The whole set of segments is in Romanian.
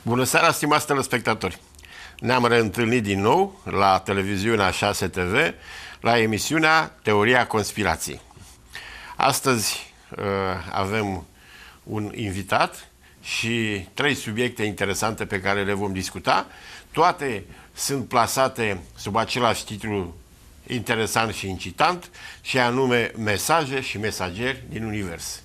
Bună seara, stimați telespectatori! Ne-am reîntâlnit din nou la televiziunea 6 TV, la emisiunea Teoria Conspirației. Astăzi avem un invitat și 3 subiecte interesante pe care le vom discuta. Toate sunt plasate sub același titlu interesant și incitant, și anume Mesaje și mesageri din univers.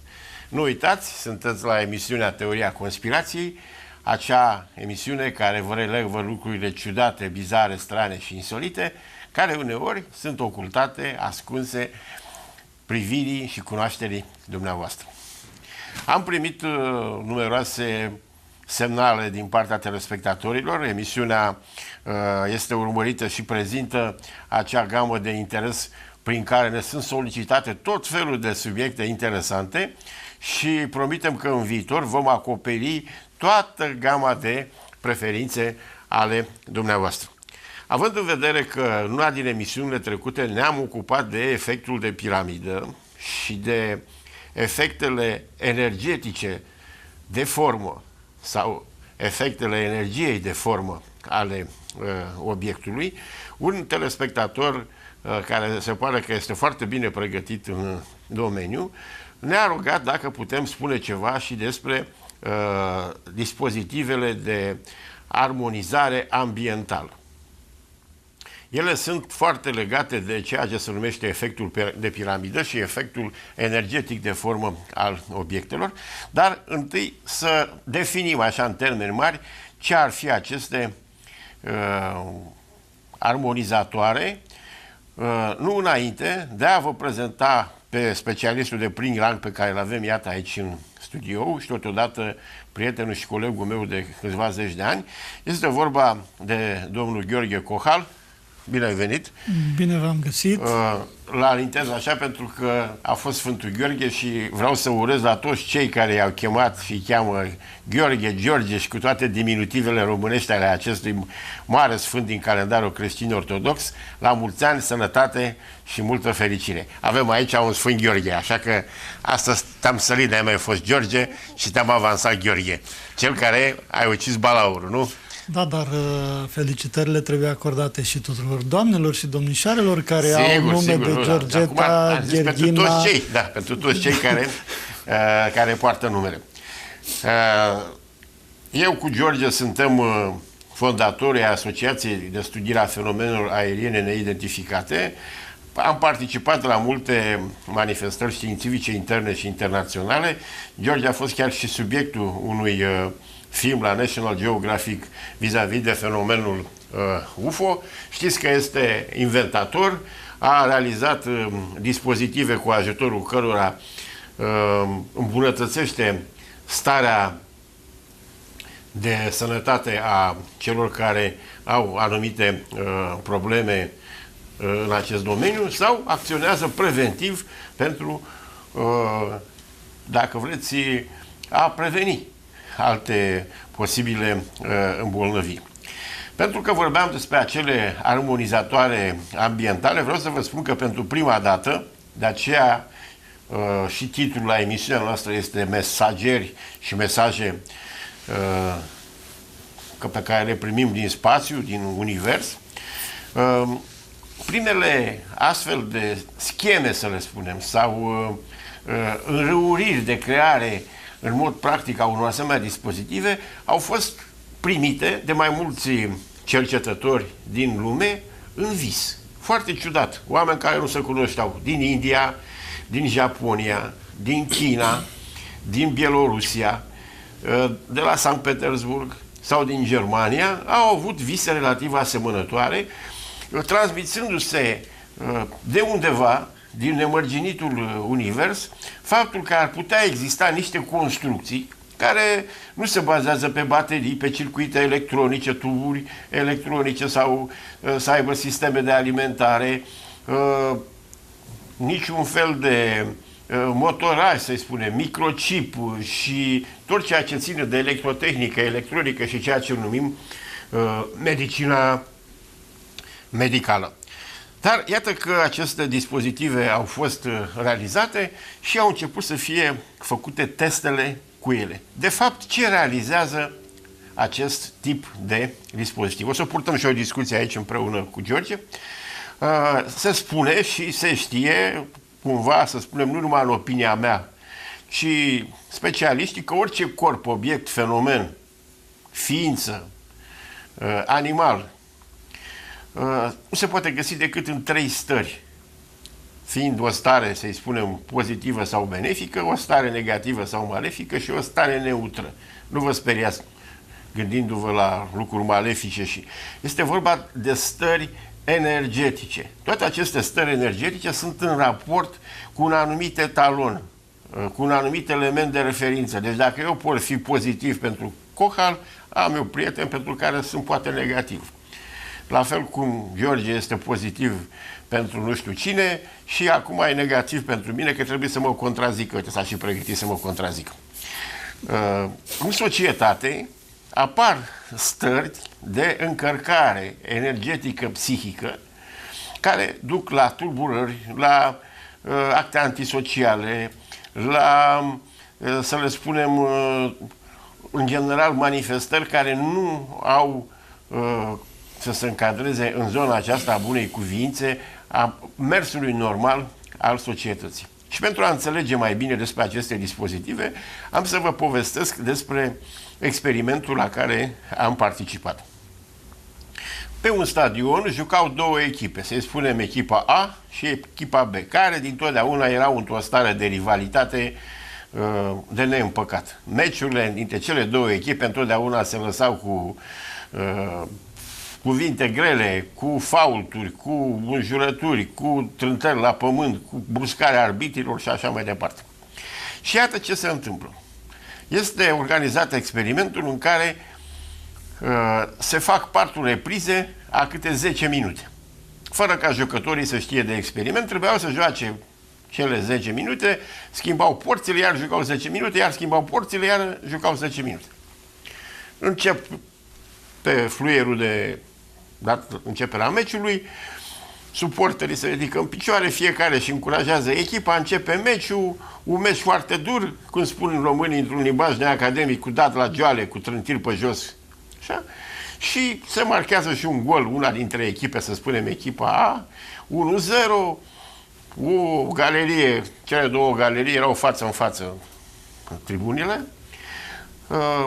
Nu uitați, sunteți la emisiunea Teoria Conspirației, acea emisiune care vă relevă lucrurile ciudate, bizare, strane și insolite, care uneori sunt ocultate, ascunse privirii și cunoașterii dumneavoastră. Am primit numeroase semnale din partea telespectatorilor. Emisiunea este urmărită și prezintă acea gamă de interes prin care ne sunt solicitate tot felul de subiecte interesante și promitem că în viitor vom acoperi toată gama de preferințe ale dumneavoastră. Având în vedere că în una din emisiunile trecute ne-am ocupat de efectul de piramidă și de efectele energetice de formă sau efectele energiei de formă ale obiectului, un telespectator care se pare că este foarte bine pregătit în domeniu ne-a rugat dacă putem spune ceva și despre dispozitivele de armonizare ambientală. Ele sunt foarte legate de ceea ce se numește efectul de piramidă și efectul energetic de formă al obiectelor, dar întâi să definim așa în termeni mari ce ar fi aceste armonizatoare, nu înainte de a vă prezenta pe specialistul de prim rang pe care îl avem, iată, aici în studio și totodată prietenul și colegul meu de câțiva zeci de ani. Este vorba de domnul Gheorghe Cohal. Bine ai venit! Bine v-am găsit! La alintez așa pentru că a fost Sfântul Gheorghe și vreau să urez la toți cei care i-au chemat și îi cheamă Gheorghe, George și cu toate diminutivele românești ale acestui mare sfânt din calendarul creștin-ortodox, la mulți ani, sănătate și multă fericire. Avem aici un Sfânt Gheorghe, așa că astăzi te-am sărit, de-aia mai fost George și te-am avansat Gheorghe, cel care ai ucis balaurul, nu? Da, dar felicitările trebuie acordate și tuturor doamnelor și domnișoarelor care au nume de Georgeta, Gherghina... Pentru toți cei, da, pentru toți cei care poartă numele. Eu cu George suntem fondatorii Asociației de Studiere a Fenomenelor Aeriene Neidentificate. Am participat la multe manifestări științifice interne și internaționale. George a fost chiar și subiectul unui film la National Geographic vis-a-vis de fenomenul UFO. Știți că este inventator, a realizat dispozitive cu ajutorul cărora îmbunătățește starea de sănătate a celor care au anumite probleme în acest domeniu sau acționează preventiv pentru, dacă vreți, a preveni alte posibile îmbolnăviri. Pentru că vorbeam despre acele armonizatoare ambientale, vreau să vă spun că pentru prima dată, de aceea și titlul la emisiunea noastră este Mesageri și mesaje pe care le primim din spațiu, din univers. Primele astfel de scheme, să le spunem, sau înrăuriri de creare în mod practic a unor asemenea dispozitive, au fost primite de mai mulți cercetători din lume în vis. Foarte ciudat. Oameni care nu se cunoșteau din India, din Japonia, din China, din Bielorusia, de la Sankt Petersburg sau din Germania, au avut vise relativ asemănătoare, transmițându-se de undeva din nemărginitul univers faptul că ar putea exista niște construcții care nu se bazează pe baterii, pe circuite electronice, tuburi electronice sau să aibă sisteme de alimentare, niciun fel de motoraj, să-i spunem, microchip și tot ceea ce ține de electrotehnică, electronică și ceea ce numim medicina medicală. Dar iată că aceste dispozitive au fost realizate și au început să fie făcute testele cu ele. De fapt, ce realizează acest tip de dispozitiv. O să purtăm și o discuție aici împreună cu George. Se spune și se știe, cumva, să spunem, nu numai în opinia mea, ci specialiștii, că orice corp, obiect, fenomen, ființă, animal, nu se poate găsi decât în 3 stări. Fiind o stare, să-i spunem, pozitivă sau benefică, o stare negativă sau malefică și o stare neutră. Nu vă speriați gândindu-vă la lucruri malefice și... Este vorba de stări energetice. Toate aceste stări energetice sunt în raport cu un anumit etalon, cu un anumit element de referință. Deci dacă eu pot fi pozitiv pentru Cohal, am eu prieten pentru care sunt poate negativ. La fel cum George este pozitiv pentru nu știu cine și acum e negativ pentru mine, că trebuie să mă contrazică. Uite, s-a și pregătit să mă contrazică. În societate apar stări de încărcare energetică psihică care duc la tulburări, la acte antisociale, la, să le spunem, în general, manifestări care nu au să se încadreze în zona aceasta a bunei cuvințe, a mersului normal al societății. Și pentru a înțelege mai bine despre aceste dispozitive, am să vă povestesc despre experimentul la care am participat. Pe un stadion jucau 2 echipe, să-i spunem echipa A și echipa B, care dintotdeauna erau într-o stare de rivalitate de neîmpăcat. Meciurile dintre cele 2 echipe întotdeauna se lăsau cu cuvinte grele, cu faulturi, cu înjurături, cu trântări la pământ, cu bruscarea arbitrilor și așa mai departe. Și iată ce se întâmplă. Este organizat experimentul în care se fac patru reprize a câte 10 minute. Fără ca jucătorii să știe de experiment, trebuiau să joace cele 10 minute, schimbau porțile, iar jucau 10 minute, iar schimbau porțile, iar jucau 10 minute. Încep pe fluierul de începerea meciului, suporterii se ridică în picioare, fiecare și încurajează echipa, începe meciul, un meci foarte dur, cum spun românii într-un limbaj neacademic, cu dat la joale, cu trântiri pe jos. Așa? Și se marchează și un gol, una dintre echipe, să spunem echipa A, 1-0, o galerie, cele 2 galerii erau față în față în tribunile,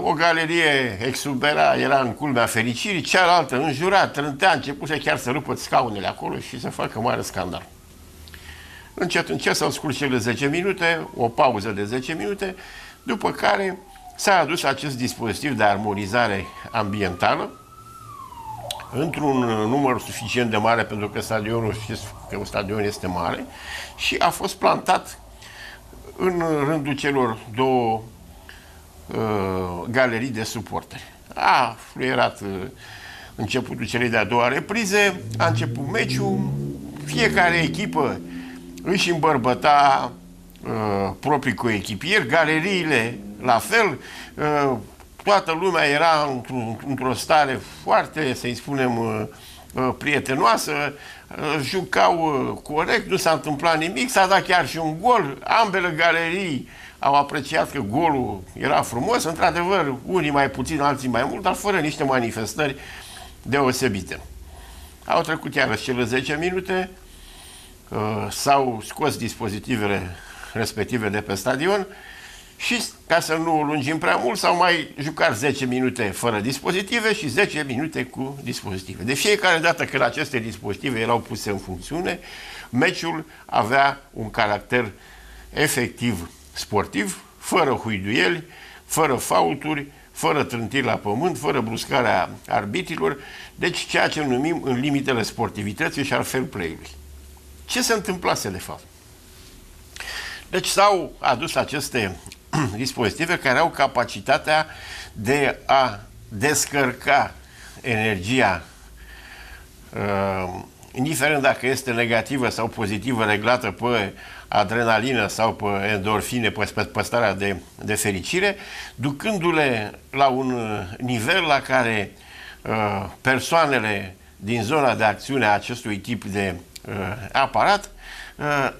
o galerie exubera, era în culmea fericirii, cealaltă înjura, trântea, începuse chiar să rupă scaunele acolo și să facă mare scandal. Încet, încet s-au scurs cele 10 minute, o pauză de 10 minute, după care s-a adus acest dispozitiv de armonizare ambientală într-un număr suficient de mare, pentru că stadionul, știți că un stadion este mare, și a fost plantat în rândul celor 2 galerii de suporteri. A fluierat începutul celei de-a 2-a reprize, a început meciul, fiecare echipă își îmbărbăta proprii coechipieri, galeriile la fel, toată lumea era într-o stare foarte, să-i spunem, prietenoasă, jucau corect, nu s-a întâmplat nimic, s-a dat chiar și un gol, ambele galerii au apreciat că golul era frumos, într-adevăr, unii mai puțin, alții mai mult, dar fără niște manifestări deosebite. Au trecut iarăși cele 10 minute, s-au scos dispozitivele respective de pe stadion și, ca să nu o lungim prea mult, s-au mai jucat 10 minute fără dispozitive și 10 minute cu dispozitive. De fiecare dată când aceste dispozitive erau puse în funcțiune, meciul avea un caracter efectiv sportiv, fără huiduieli, fără faulturi, fără trântiri la pământ, fără bruscarea arbitrilor, deci ceea ce numim în limitele sportivității și al fair play-ului. Ce se întâmplase de fapt? Deci s-au adus aceste dispozitive care au capacitatea de a descărca energia, indiferent dacă este negativă sau pozitivă, reglată pe adrenalină sau pe endorfine, pe starea de fericire, ducându-le la un nivel la care persoanele din zona de acțiune a acestui tip de aparat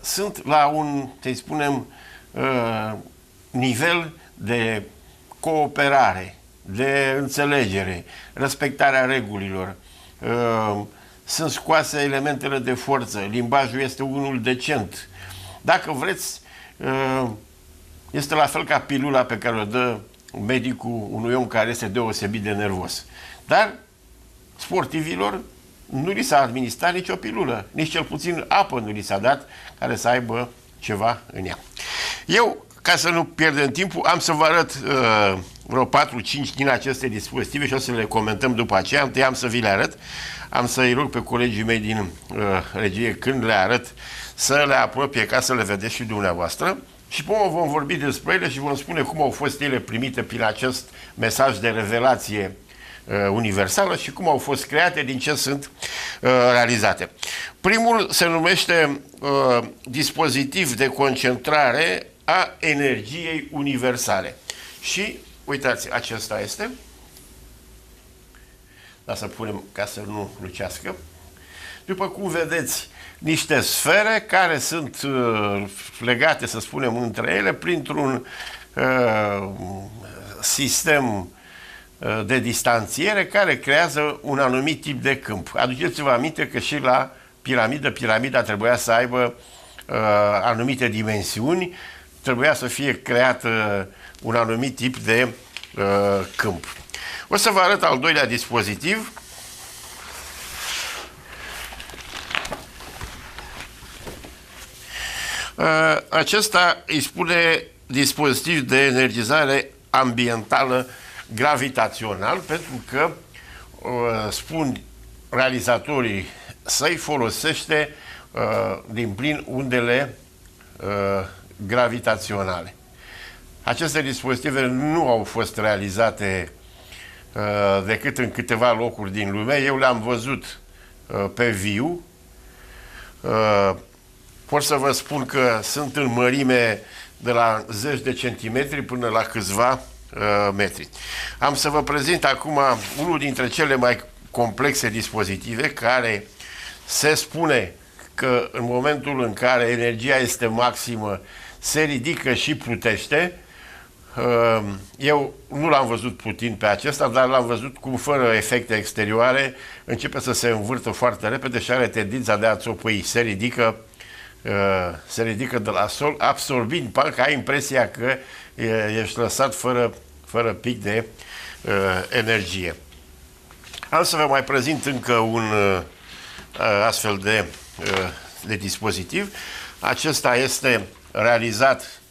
sunt la un, să spunem, nivel de cooperare, de înțelegere, respectarea regulilor, sunt scoase elementele de forță, limbajul este unul decent. Dacă vreți, este la fel ca pilula pe care o dă medicul unui om care este deosebit de nervos. Dar sportivilor nu li s-a administrat nicio pilulă, nici cel puțin apă nu li s-a dat care să aibă ceva în ea. Eu, ca să nu pierdem timpul, am să vă arăt vreo 4-5 din aceste dispozitive și o să le comentăm după aceea. Întâi am să vi le arăt. Am să-i rog pe colegii mei din regie, când le arăt, să le apropie ca să le vedeți și dumneavoastră. Și până vom vorbi despre ele și vom spune cum au fost ele primite prin acest mesaj de revelație universală și cum au fost create, din ce sunt realizate. Primul se numește dispozitiv de concentrare a energiei universale. Și, uitați, acesta este. Da, să punem ca să nu lucească. După cum vedeți, niște sfere care sunt legate, să spunem, între ele printr-un sistem de distanțiere care creează un anumit tip de câmp. Aduceți-vă aminte că și la piramida trebuia să aibă anumite dimensiuni, trebuia să fie creat un anumit tip de câmp. O să vă arăt al doilea dispozitiv. Acesta îi spune dispozitiv de energizare ambientală gravitațional, pentru că spun realizatorii săi folosește din plin undele gravitaționale. Aceste dispozitive nu au fost realizate decât în câteva locuri din lume. Eu le-am văzut pe viu. Pot să vă spun că sunt în mărime de la zeci de centimetri până la câțiva metri. Am să vă prezint acum unul dintre cele mai complexe dispozitive, care se spune că în momentul în care energia este maximă se ridică și plutește. Eu nu l-am văzut plutind pe acesta, dar l-am văzut cum, fără efecte exterioare, începe să se învârtă foarte repede și are tendința de a țopăi. Se ridică de la sol, absorbind, parcă ai impresia că ești lăsat fără pic de energie. Am să vă mai prezint încă un astfel de dispozitiv. Acesta este realizat,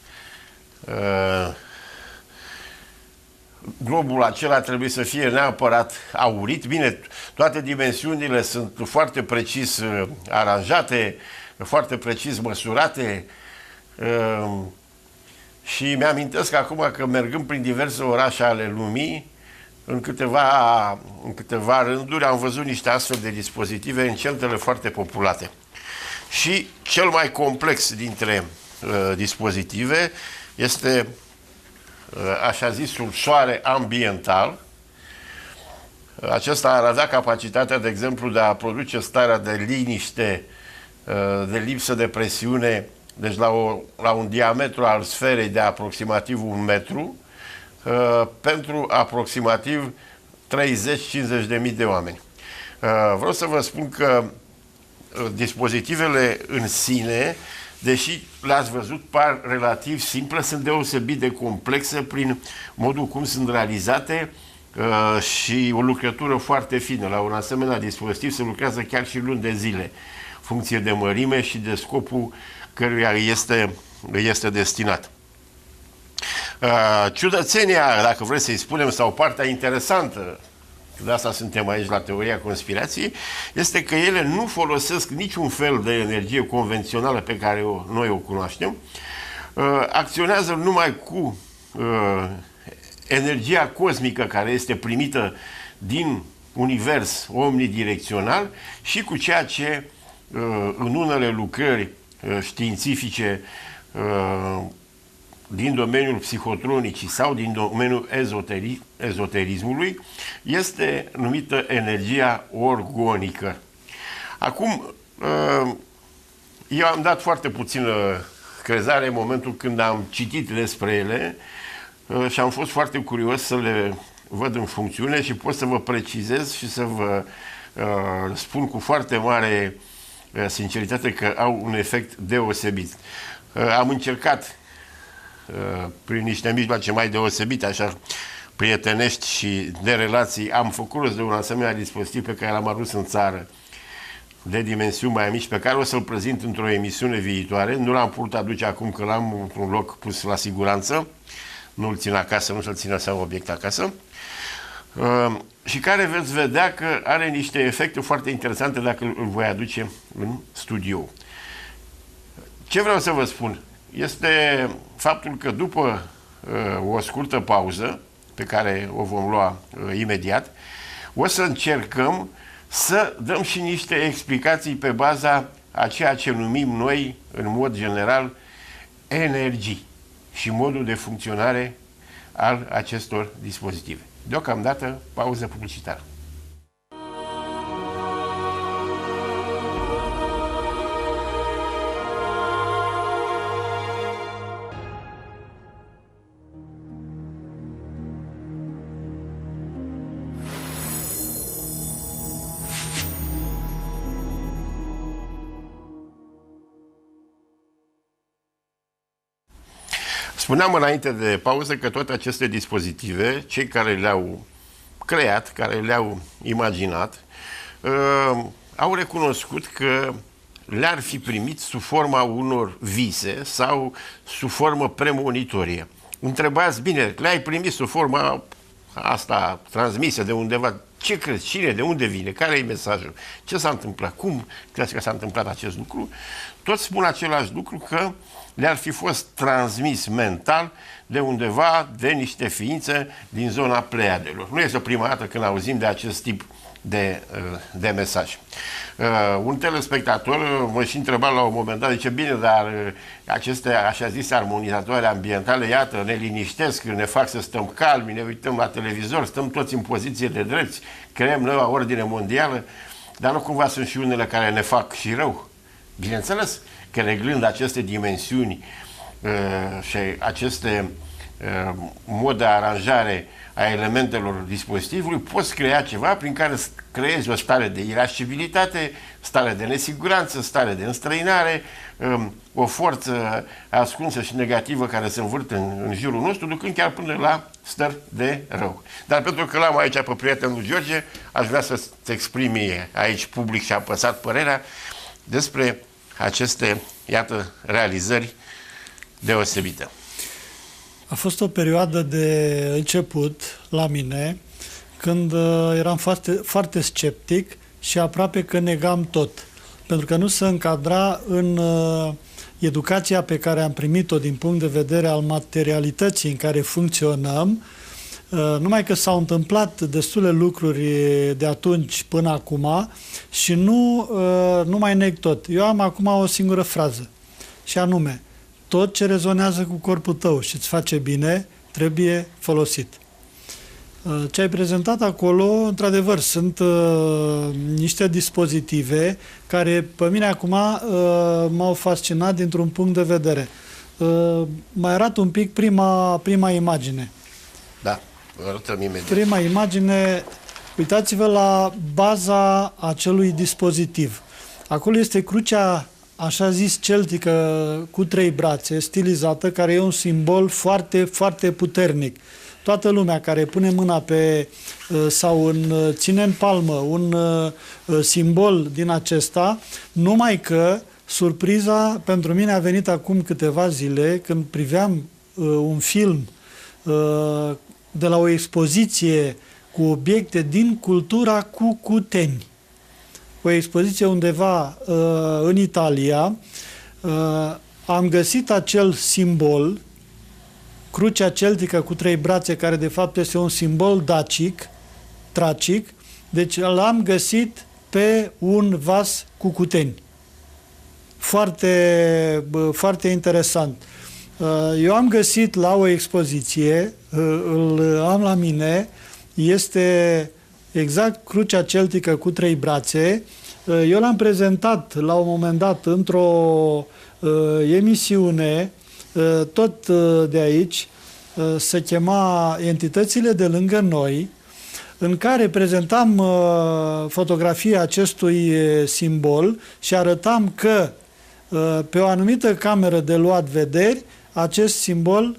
globul acela trebuie să fie neapărat aurit. Bine, toate dimensiunile sunt foarte precis aranjate, foarte precis măsurate, și mi-amintesc acum că mergând prin diverse orașe ale lumii, în câteva rânduri am văzut niște astfel de dispozitive în centrele foarte populate. Și cel mai complex dintre dispozitive este așa zisul soare ambiental. Acesta ar avea capacitatea, de exemplu, de a produce starea de liniște, de lipsă de presiune, deci la un diametru al sferei de aproximativ 1 metru, pentru aproximativ 30-50 de mii de oameni. Vreau să vă spun că dispozitivele în sine, deși le-ați văzut, par relativ simple, sunt deosebit de complexe prin modul cum sunt realizate și o lucrătură foarte fină. La un asemenea dispozitiv se lucrează chiar și luni de zile, funcție de mărime și de scopul căruia este destinat. Ciudățenia, dacă vreți să-i spunem, sau partea interesantă, de asta suntem aici la teoria conspirației, este că ele nu folosesc niciun fel de energie convențională pe care noi o cunoaștem, acționează numai cu energia cosmică care este primită din univers omnidirecțional și cu ceea ce în unele lucrări științifice din domeniul psihotronicii sau din domeniul ezoterismului este numită energia orgonică. Acum, eu am dat foarte puțină crezare în momentul când am citit despre ele și am fost foarte curios văd în funcțiune și pot să vă precizez și să vă spun cu foarte mare sinceritate că au un efect deosebit. Am încercat prin niște mijloace mai deosebite, așa, prietenești și de relații, am făcut rost de un asemenea dispozitiv pe care l-am adus în țară, de dimensiuni mai mici, pe care o să-l prezint într-o emisiune viitoare. Nu l-am putut aduce acum, că l-am într-un loc pus la siguranță, nu-l țin acasă, nu să-l țin așa obiect acasă, și care veți vedea că are niște efecte foarte interesante dacă îl voi aduce în studio. Ce vreau să vă spun este faptul că după o scurtă pauză, pe care o vom lua imediat, o să încercăm să dăm și niște explicații pe baza a ceea ce numim noi, în mod general, energii și modul de funcționare al acestor dispozitive. Deocamdată, pauză publicitară. Spuneam înainte de pauză că toate aceste dispozitive, cei care le-au creat, care le-au imaginat, au recunoscut că le-ar fi primit sub forma unor vise sau sub formă premonitorie. Întrebați, bine, le-ai primit sub forma asta transmisă de undeva, ce crezi, cine, de unde vine, care e mesajul, ce s-a întâmplat, cum crezi că s-a întâmplat acest lucru? Toți spun același lucru, că le-ar fi fost transmis mental de undeva, de niște ființe din zona Pleiadelor. Nu este prima dată când auzim de acest tip de mesaj. Un telespectator mă și întreba la un moment dat, zice, bine, dar aceste așa zise armonizatoare ambientale, iată, ne liniștesc, ne fac să stăm calmi, ne uităm la televizor, stăm toți în poziție de drepți, creăm noua ordine mondială, dar nu cumva sunt și unele care ne fac și rău. Bineînțeles că reglând aceste dimensiuni și aceste mod de aranjare a elementelor dispozitivului, poți crea ceva prin care creezi o stare de irascibilitate, stare de nesiguranță, stare de înstrăinare, o forță ascunsă și negativă care se învârte în jurul nostru, ducând chiar până la stări de rău. Dar pentru că l-am aici pe prietenul George, aș vrea să-ți exprimi aici public și apăsat părerea despre aceste, iată, realizări deosebite. A fost o perioadă de început la mine, când eram foarte, foarte sceptic și aproape că negam tot. Pentru că nu se încadra în educația pe care am primit-o din punct de vedere al materialității în care funcționăm, numai că s-au întâmplat destule lucruri de atunci până acum și nu mai neg tot. Eu am acum o singură frază, și anume: tot ce rezonează cu corpul tău și îți face bine, trebuie folosit. Ce ai prezentat acolo, într-adevăr, sunt niște dispozitive care pe mine acum m-au fascinat dintr-un punct de vedere. Mai arată un pic prima imagine. Da, arătăm imediat. Prima imagine, uitați-vă la baza acelui dispozitiv. Acolo este crucea, așa zis, celtică, cu 3 brațe, stilizată, care e un simbol foarte, foarte puternic. Toată lumea care pune mâna pe sau ține în palmă un simbol din acesta, numai că surpriza pentru mine a venit acum câteva zile, când priveam un film de la o expoziție cu obiecte din cultura Cucuteni. O expoziție undeva în Italia, am găsit acel simbol, crucea celtică cu 3 brațe, care de fapt este un simbol tracic, deci l-am găsit pe un vas cucuteni. Foarte, foarte interesant. Eu am găsit la o expoziție, îl am la mine, este exact crucea celtică cu 3 brațe. Eu l-am prezentat la un moment dat într-o emisiune, tot de aici, se chema Entitățile de lângă noi, în care prezentam fotografia acestui simbol și arătam că pe o anumită cameră de luat vederi, acest simbol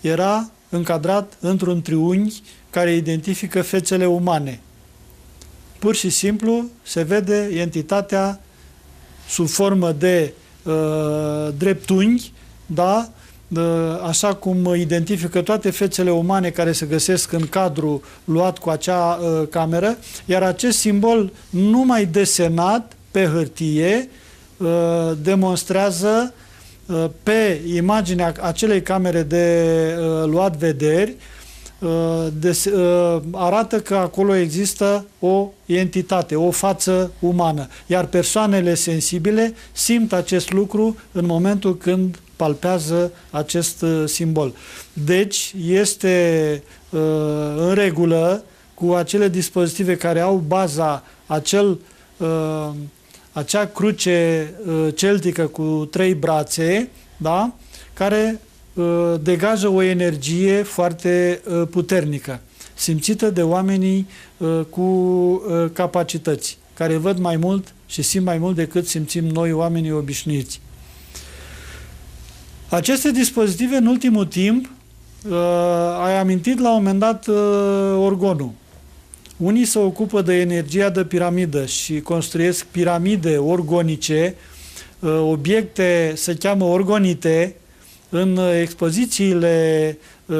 era încadrat într-un triunghi care identifică fețele umane. Pur și simplu se vede entitatea sub formă de dreptunghi, da? Așa cum identifică toate fețele umane care se găsesc în cadru luat cu acea cameră, iar acest simbol numai desenat pe hârtie demonstrează pe imaginea acelei camere de luat vederi, arată că acolo există o entitate, o față umană, iar persoanele sensibile simt acest lucru în momentul când palpează acest simbol. Deci este în regulă cu acele dispozitive care au baza acea cruce celtică cu 3 brațe, da? Care degajă o energie foarte puternică, simțită de oamenii cu capacități, care văd mai mult și simt mai mult decât simțim noi, oamenii obișnuiți. Aceste dispozitive, în ultimul timp, ai amintit la un moment dat orgonul. Unii se ocupă de energia de piramidă și construiesc piramide orgonice, obiecte se cheamă orgonite, în expozițiile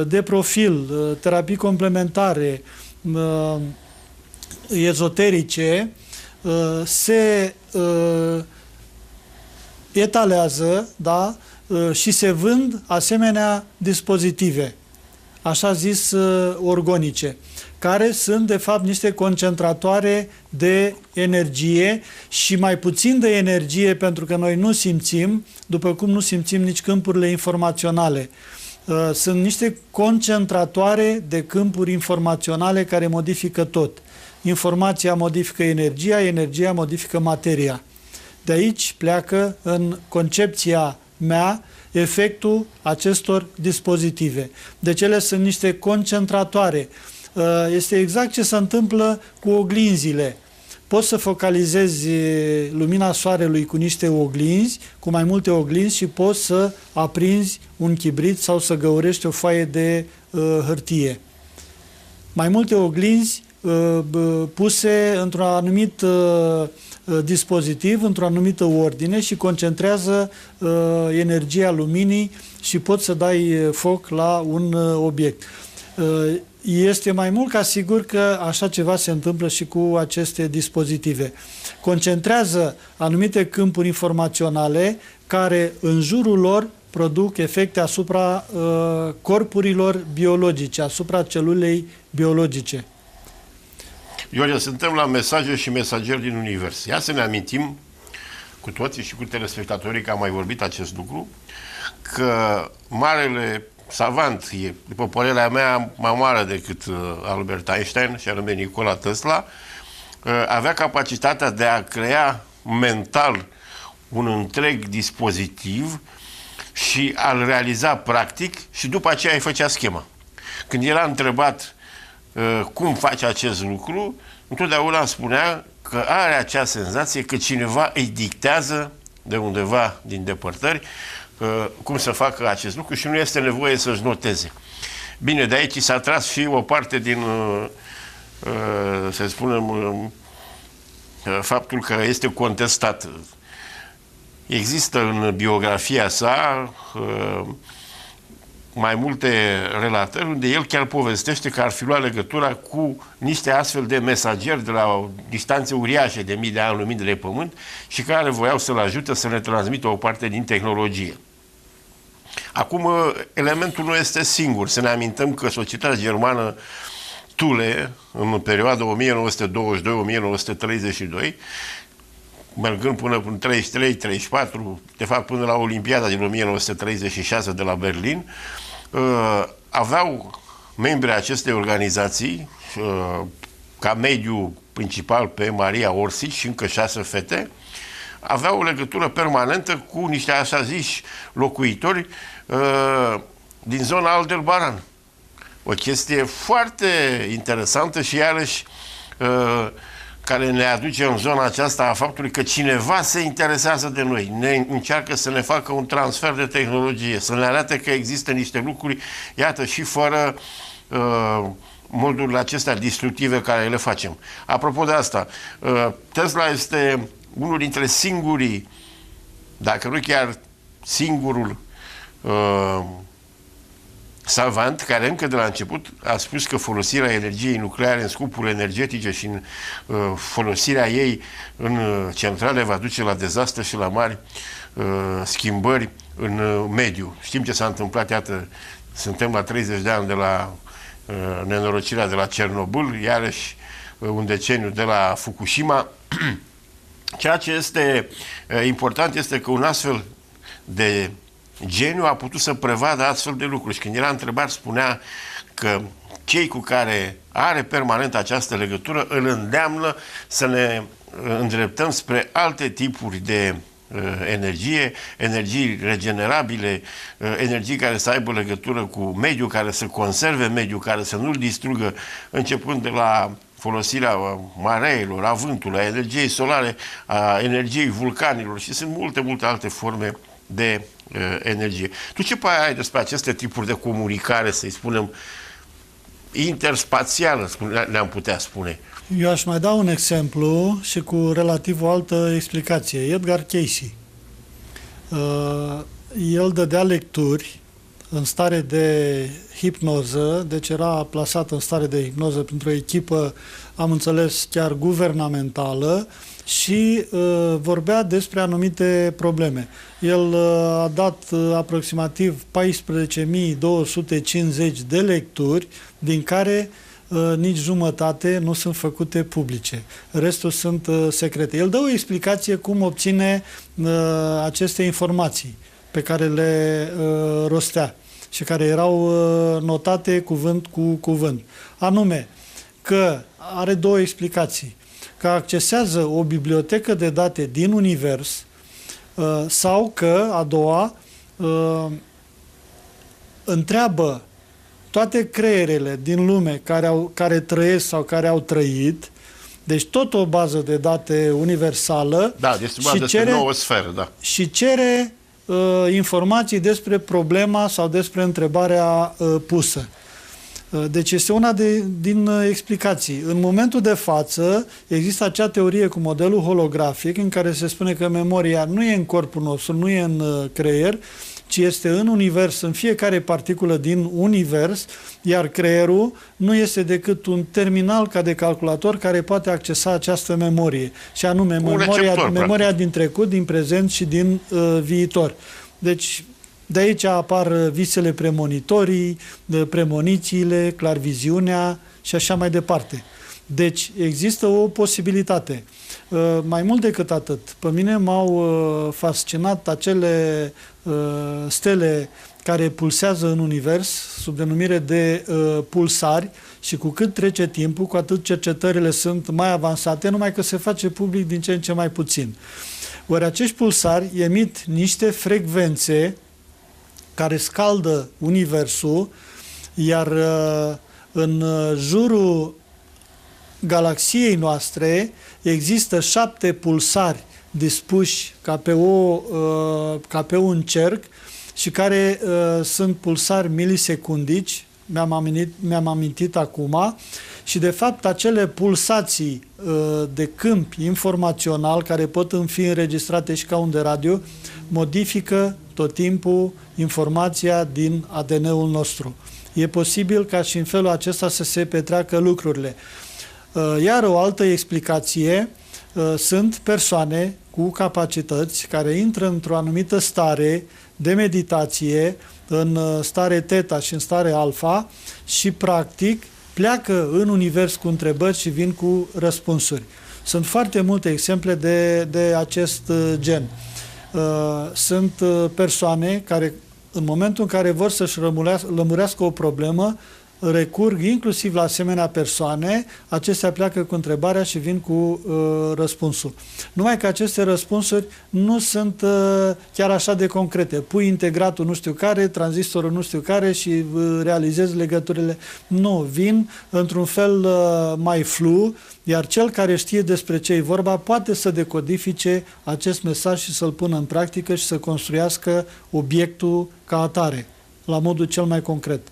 de profil, terapii complementare, ezoterice, se etalează, da? Și se vând asemenea dispozitive, așa zis orgonice, care sunt de fapt niște concentratoare de energie și mai puțin de energie, pentru că noi nu simțim, după cum nu simțim nici câmpurile informaționale. Sunt niște concentratoare de câmpuri informaționale care modifică tot. Informația modifică energia, energia modifică materia. De aici pleacă în concepția mea efectul acestor dispozitive. Deci ele sunt niște concentratoare. Este exact ce se întâmplă cu oglinzile. Poți să focalizezi lumina soarelui cu niște oglinzi, cu mai multe oglinzi, și poți să aprinzi un chibrit sau să găurești o foaie de hârtie. Mai multe oglinzi puse într-un anumit dispozitiv, într-o anumită ordine și concentrează energia luminii și poți să dai foc la un obiect. Este mai mult ca sigur că așa ceva se întâmplă și cu aceste dispozitive. Concentrează anumite câmpuri informaționale care în jurul lor produc efecte asupra corpurilor biologice, asupra celulei biologice. Ioria, suntem la mesaje și mesageri din univers. Ia să ne amintim cu toții și cu telespectatorii, că am mai vorbit acest lucru, că marele savant, e, după părerea mea, mai mare decât Albert Einstein, și anume Nikola Tesla, avea capacitatea de a crea mental un întreg dispozitiv și a-l realiza practic și după aceea îi făcea schema. Când era întrebat cum face acest lucru, întotdeauna îmi spunea că are acea senzație că cineva îi dictează de undeva din depărtări cum să facă acest lucru și nu este nevoie să-și noteze. Bine, de aici s-a tras și o parte din, să spunem, faptul că este contestat. Există în biografia sa mai multe relatări unde el chiar povestește că ar fi luat legătura cu niște astfel de mesageri de la distanțe uriașe de mii de ani lumini de pământ și care voiau să-l ajute să ne transmită o parte din tehnologie. Acum, elementul nu este singur. Să ne amintăm că societatea germană Thule, în perioada 1922-1932, mergând până în 33-34, de fapt până la Olimpiada din 1936 de la Berlin, aveau membrii acestei organizații, ca mediu principal pe Maria Orsic și încă 6 fete, aveau o legătură permanentă cu niște așa ziși locuitori din zona Aldebaran. O chestie foarte interesantă și iarăși care ne aduce în zona aceasta a faptului că cineva se interesează de noi, ne încearcă să ne facă un transfer de tehnologie, să ne arate că există niște lucruri, iată, și fără modurile acestea distructive care le facem. Apropo de asta, Tesla este unul dintre singurii, dacă nu chiar singurul savant care încă de la început a spus că folosirea energiei nucleare în scopuri energetice și în folosirea ei în centrale va duce la dezastre și la mari schimbări în mediu. Știm ce s-a întâmplat, iată, suntem la 30 de ani de la nenorocirea de la Cernobâl, iarăși un deceniu de la Fukushima. Ceea ce este important este că un astfel de geniu a putut să prevadă astfel de lucruri. Și când era întrebat, spunea că cei cu care are permanent această legătură îl îndeamnă să ne îndreptăm spre alte tipuri de energie, energii regenerabile, energii care să aibă legătură cu mediul, care să conserve mediul, care să nu-l distrugă, începând de la folosirea mareilor, a vântului, a energiei solare, a energiei vulcanilor și sunt multe alte forme de energie. Tu ce părere ai despre aceste tipuri de comunicare, să-i spunem, interspațială, ne-am putea spune? Eu aș mai da un exemplu și cu relativ o altă explicație. Edgar Cayce. El dădea lecturi în stare de hipnoză, deci era plasat în stare de hipnoză pentru o echipă, am înțeles, chiar guvernamentală, și vorbea despre anumite probleme. El a dat aproximativ 14.250 de lecturi, din care nici jumătate nu sunt făcute publice. Restul sunt secrete. El dă o explicație cum obține aceste informații pe care le rostea și care erau notate cuvânt cu cuvânt. Anume că are două explicații. Că accesează o bibliotecă de date din univers sau că, a doua, întreabă toate creierele din lume care trăiesc sau care au trăit, deci tot o bază de date universală, da, și cere, nouă sferă, da. Și cere informații despre problema sau despre întrebarea pusă. Deci este una din explicații. În momentul de față există acea teorie cu modelul holografic în care se spune că memoria nu e în corpul nostru, nu e în creier, ci este în univers, în fiecare particulă din univers, iar creierul nu este decât un terminal ca de calculator care poate accesa această memorie, și anume memoria din trecut, din prezent și din viitor. Deci de aici apar visele premonitorii, premonițiile, clarviziunea și așa mai departe. Deci există o posibilitate. Mai mult decât atât, pe mine m-au fascinat acele stele care pulsează în univers sub denumire de pulsari, și cu cât trece timpul, cu atât cercetările sunt mai avansate, numai că se face public din ce în ce mai puțin. Ori acești pulsari emit niște frecvențe care scaldă universul, iar în jurul galaxiei noastre există 7 pulsari dispuși ca pe un cerc și care sunt pulsari milisecundici, mi-am amintit acum, și de fapt acele pulsații de câmp informațional care pot fi înregistrate și ca un de radio modifică tot timpul informația din ADN-ul nostru. E posibil ca și în felul acesta să se petreacă lucrurile. Iar o altă explicație sunt persoane cu capacități care intră într-o anumită stare de meditație, în stare teta și în stare alfa, și practic pleacă în univers cu întrebări și vin cu răspunsuri. Sunt foarte multe exemple de acest gen. Sunt persoane care, în momentul în care vor să-și lămurească o problemă, recurg inclusiv la asemenea persoane, acestea pleacă cu întrebarea și vin cu răspunsul. Numai că aceste răspunsuri nu sunt chiar așa de concrete. Pui integratul nu știu care, tranzistorul nu știu care și realizezi legăturile. Nu, vin într-un fel mai flu, iar cel care știe despre ce e vorba poate să decodifice acest mesaj și să-l pună în practică și să construiască obiectul ca atare, la modul cel mai concret.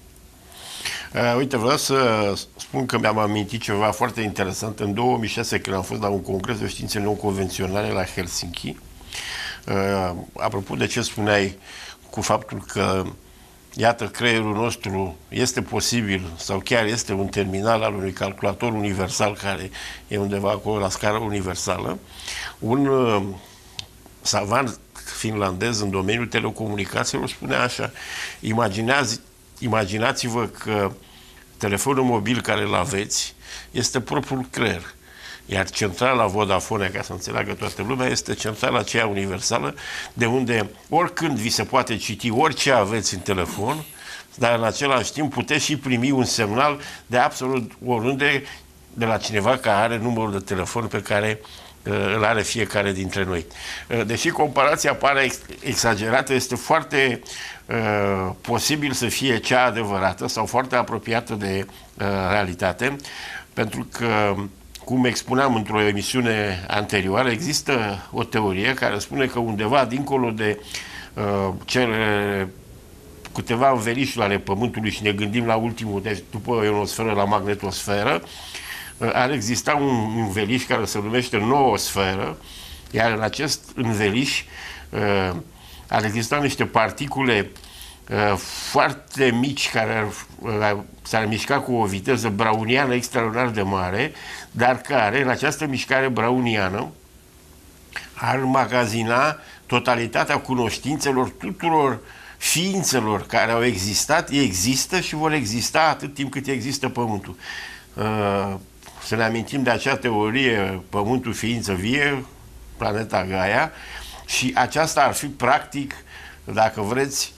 Uite, vreau să spun că mi-am amintit ceva foarte interesant. În 2006, când am fost la un congres de științe non-convenționale la Helsinki, apropo de ce spuneai cu faptul că, iată, creierul nostru este posibil sau chiar este un terminal al unui calculator universal care e undeva acolo la scară universală, un savant finlandez în domeniul telecomunicațiilor spunea așa: imaginați-vă că telefonul mobil care îl aveți este propriul creier, iar centrala Vodafone, ca să înțeleagă toată lumea, este centrala aceea universală, de unde oricând vi se poate citi orice aveți în telefon, dar în același timp puteți și primi un semnal de absolut oriunde de la cineva care are numărul de telefon pe care îl are fiecare dintre noi. Deși comparația pare exagerată, este foarte posibil să fie cea adevărată sau foarte apropiată de realitate, pentru că, cum expuneam într-o emisiune anterioară, există o teorie care spune că undeva dincolo de cele câteva învelișuri ale Pământului, și ne gândim la ultimul, deci după ionosferă, la magnetosferă, ar exista un înveliș care se numește noosferă, iar în acest înveliș ar exista niște particule foarte mici care s-ar mișca cu o viteză browniană extraordinar de mare, dar care, în această mișcare browniană, ar magazina totalitatea cunoștințelor tuturor ființelor care au existat, există și vor exista atât timp cât există Pământul. Să ne amintim de acea teorie, Pământul ființă vie, planeta Gaia, și aceasta ar fi practic, dacă vreți,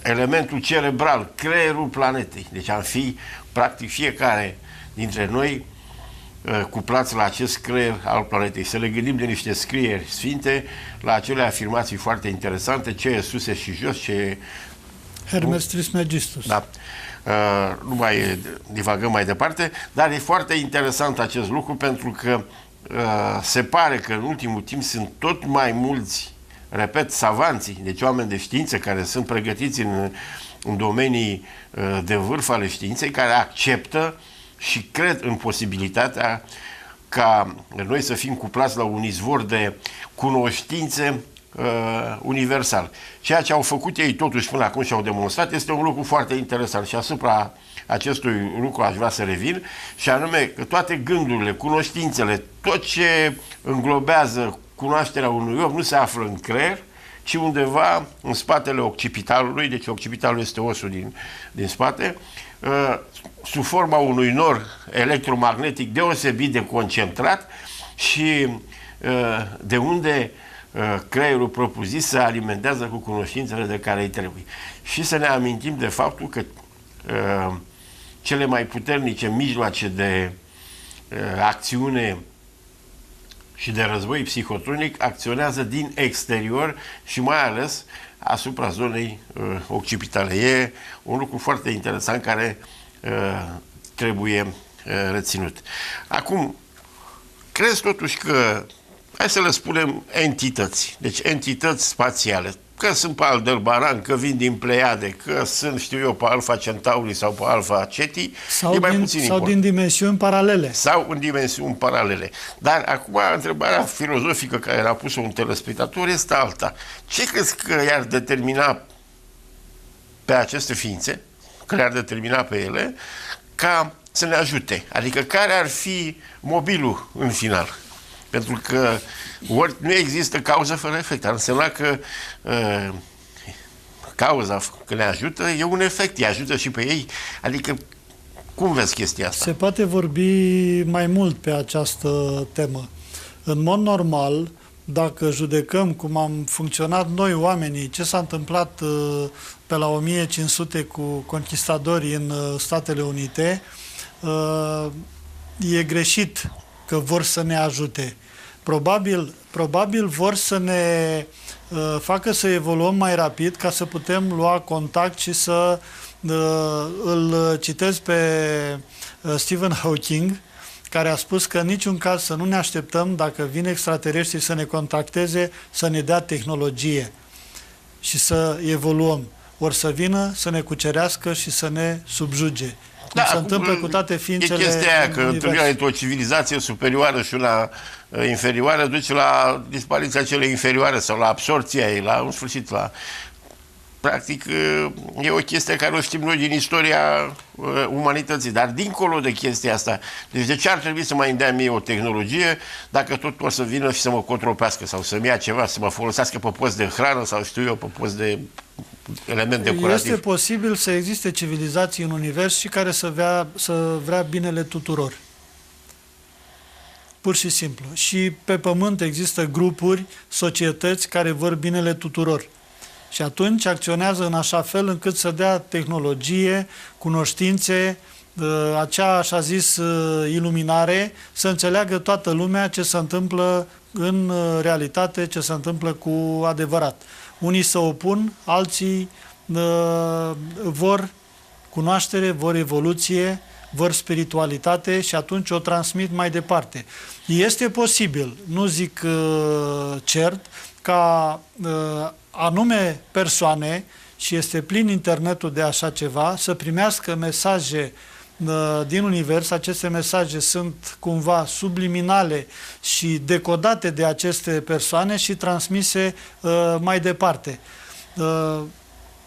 elementul cerebral, creierul planetei. Deci am fi practic fiecare dintre noi cuplați la acest creier al planetei. Să le gândim de niște scrieri sfinte la acele afirmații foarte interesante, ce e sus și jos, ce e... Hermes Trismegistus. Da. Nu mai divagăm mai departe, dar e foarte interesant acest lucru, pentru că se pare că în ultimul timp sunt tot mai mulți, repet, savanții, deci oameni de știință care sunt pregătiți în domenii de vârf ale științei, care acceptă și cred în posibilitatea ca noi să fim cuplați la un izvor de cunoștințe universal. Ceea ce au făcut ei totuși până acum și au demonstrat este un lucru foarte interesant, și asupra acestui lucru aș vrea să revin, și anume că toate gândurile, cunoștințele, tot ce înglobează cunoașterea unui om nu se află în creier, ci undeva în spatele occipitalului, deci occipitalul este osul din spate, sub forma unui nor electromagnetic deosebit de concentrat, și de unde creierul propriu-zis se alimentează cu cunoștințele de care îi trebuie. Și să ne amintim de faptul că cele mai puternice mijloace de acțiune și de război psihotronic acționează din exterior și mai ales asupra zonei occipitale. E un lucru foarte interesant care trebuie reținut. Acum, crezi totuși că, hai să le spunem, entități, deci entități spațiale, că sunt pe Aldebaran, că vin din Pleiade, că sunt, știu eu, pe Alpha Centauri sau pe Alpha Ceti, sau din dimensiuni paralele. Sau în dimensiuni paralele. Dar acum întrebarea filozofică care a pus-o un telespectator este alta. Ce crezi că i-ar determina pe aceste ființe, că le-ar determina pe ele, ca să ne ajute? Adică care ar fi mobilul în final? Pentru că ori nu există cauză fără efect. Ar însemna că cauza că le ajută e un efect, îi ajută și pe ei. Adică, cum vezi chestia asta? Se poate vorbi mai mult pe această temă. În mod normal, dacă judecăm cum am funcționat noi oamenii, ce s-a întâmplat pe la 1500 cu conquistadorii în Statele Unite, e greșit că vor să ne ajute. Probabil vor să ne facă să evoluăm mai rapid ca să putem lua contact și să îl citesc pe Stephen Hawking, care a spus că în niciun caz să nu ne așteptăm, dacă vin extraterestri să ne contacteze, să ne dea tehnologie și să evoluăm. Ori să vină, să ne cucerească și să ne subjuge. Cum se întâmplă cu toate ființele. E chestia aia, că întâlnirea între o civilizație superioară și una inferioară duce la dispariția celei inferioare sau la absorția ei, la, în sfârșit, la... Practic, e o chestie care o știm noi din istoria umanității, dar dincolo de chestia asta, deci de ce ar trebui să mai îmi dea mie o tehnologie dacă tot o să vină și să mă contropească sau să-mi ia ceva, să mă folosească pe post de hrană sau știu eu, pe post de element decorativ? Este posibil să existe civilizații în univers și care să vrea binele tuturor. Pur și simplu. Și pe Pământ există grupuri, societăți care vor binele tuturor. Și atunci acționează în așa fel încât să dea tehnologie, cunoștințe, acea așa zis iluminare, să înțeleagă toată lumea ce se întâmplă în realitate, ce se întâmplă cu adevărat. Unii se opun, alții vor cunoaștere, vor evoluție, vor spiritualitate și atunci o transmit mai departe. Este posibil, nu zic cert, ca anume persoane, și este plin internetul de așa ceva, să primească mesaje din univers. Aceste mesaje sunt cumva subliminale și decodate de aceste persoane și transmise mai departe.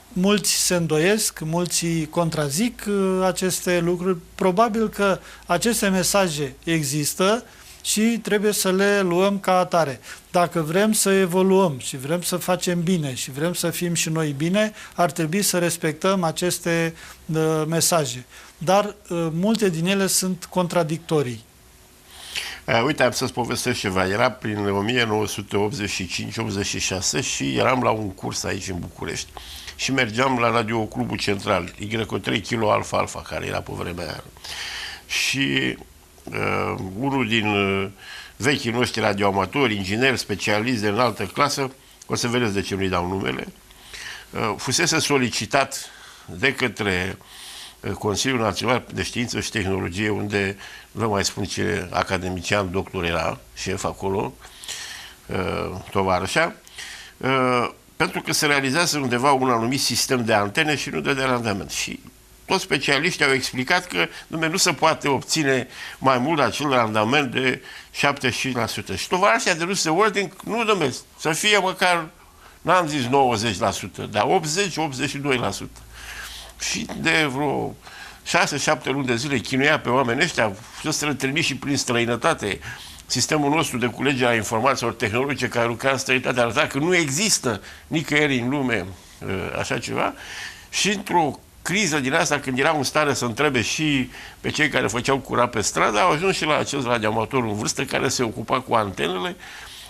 Mulți se îndoiesc, mulți contrazic aceste lucruri. Probabil că aceste mesaje există și trebuie să le luăm ca atare. Dacă vrem să evoluăm și vrem să facem bine și vrem să fim și noi bine, ar trebui să respectăm aceste mesaje. Dar multe din ele sunt contradictorii. Uite, am să-ți povestesc ceva. Era prin 1985-86 și eram la un curs aici în București și mergeam la Radio Clubul Central, Y3 Kilo Alfa Alfa, care era pe vremea aia. Și unul din vechii noștri radioamatori, ingineri, specialiști de înaltă clasă, o să vedeți de ce nu-i dau numele, fusese solicitat de către Consiliul Național de Știință și Tehnologie, unde nu mai spun ce academician, doctor era, șef acolo, tovarășa, pentru că se realizează undeva un anumit sistem de antene și nu dădea randament. Și toți specialiștii au explicat că nu se poate obține mai mult acel randament de 75%. Și tovarășa de dus de ordine, nu domnule, să fie măcar, n-am zis 90%, dar 80-82%. Și de vreo 6-7 luni de zile chinuia pe oamenii ăștia, să trimiși și prin străinătate. Sistemul nostru de culegere a informațiilor tehnologice care lucra în străinătate arăta că nu există nicăieri în lume așa ceva. Și într-o criză din asta, când erau în stare să întrebe și pe cei care făceau curat pe stradă, au ajuns și la acest radioamator în vârstă care se ocupa cu antenele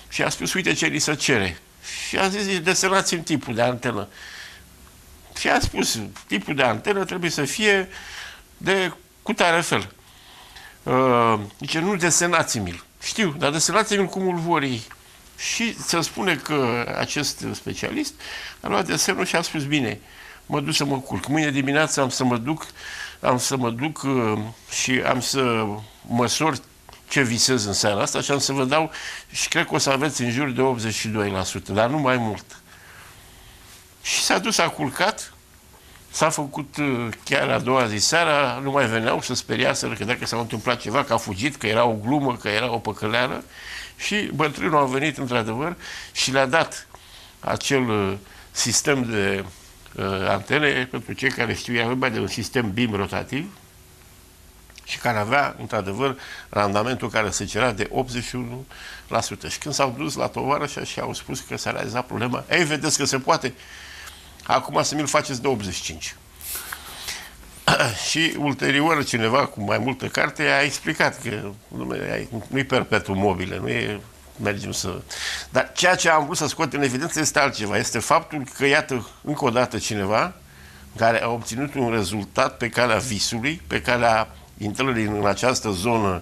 și a spus, uite ce li se cere. Și a zis, desenați-mi tipul de antenă. Și a spus, tipul de antenă trebuie să fie de cutare fel. Zice, nu desenați-mi-l. Știu, dar desenați-mi-l cum îl vor ei. Și se spune că acest specialist a luat desenul și a spus, bine, mă duc să mă culc. Mâine dimineață am să mă duc și am să măsor ce visez în seara asta și am să vă dau și cred că o să aveți în jur de 82%, dar nu mai mult. Și s-a dus, a culcat, s-a făcut chiar a doua zi seara, nu mai veneau, să speriaseră că dacă s-a întâmplat ceva, că a fugit, că era o glumă, că era o păcăleală. Și bătrânul a venit într-adevăr și le-a dat acel sistem de antene, pentru cei care știu, era vorba de un sistem BIM rotativ și care avea, într-adevăr, randamentul care se cerea de 81%. Și când s-au dus la tovarășa și au spus că s-a realizat problema, ei, vedeți că se poate, acum să mi-l faceți de 85%. Și ulterior cineva cu mai multă carte a explicat că nu-i perpetuum mobile, nu e mergem să... Dar ceea ce am vrut să scot în evidență este altceva. Este faptul că, iată, încă o dată cineva care a obținut un rezultat pe calea visului, pe calea intrării în această zonă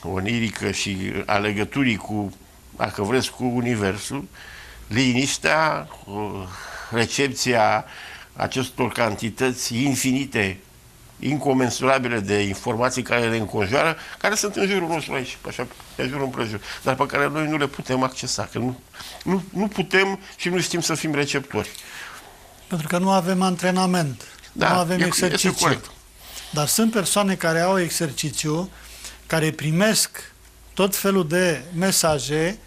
onirică și a legăturii cu, dacă vreți, cu Universul, liniștea, recepția acestor cantități infinite, incomensurabile de informații care le înconjoară, care sunt în jurul nostru aici, așa, pe jurul împrejur, dar pe care noi nu le putem accesa, că nu putem și nu știm să fim receptori. Pentru că nu avem antrenament, da, nu avem exercițiu. Dar sunt persoane care au exercițiu, care primesc tot felul de mesaje.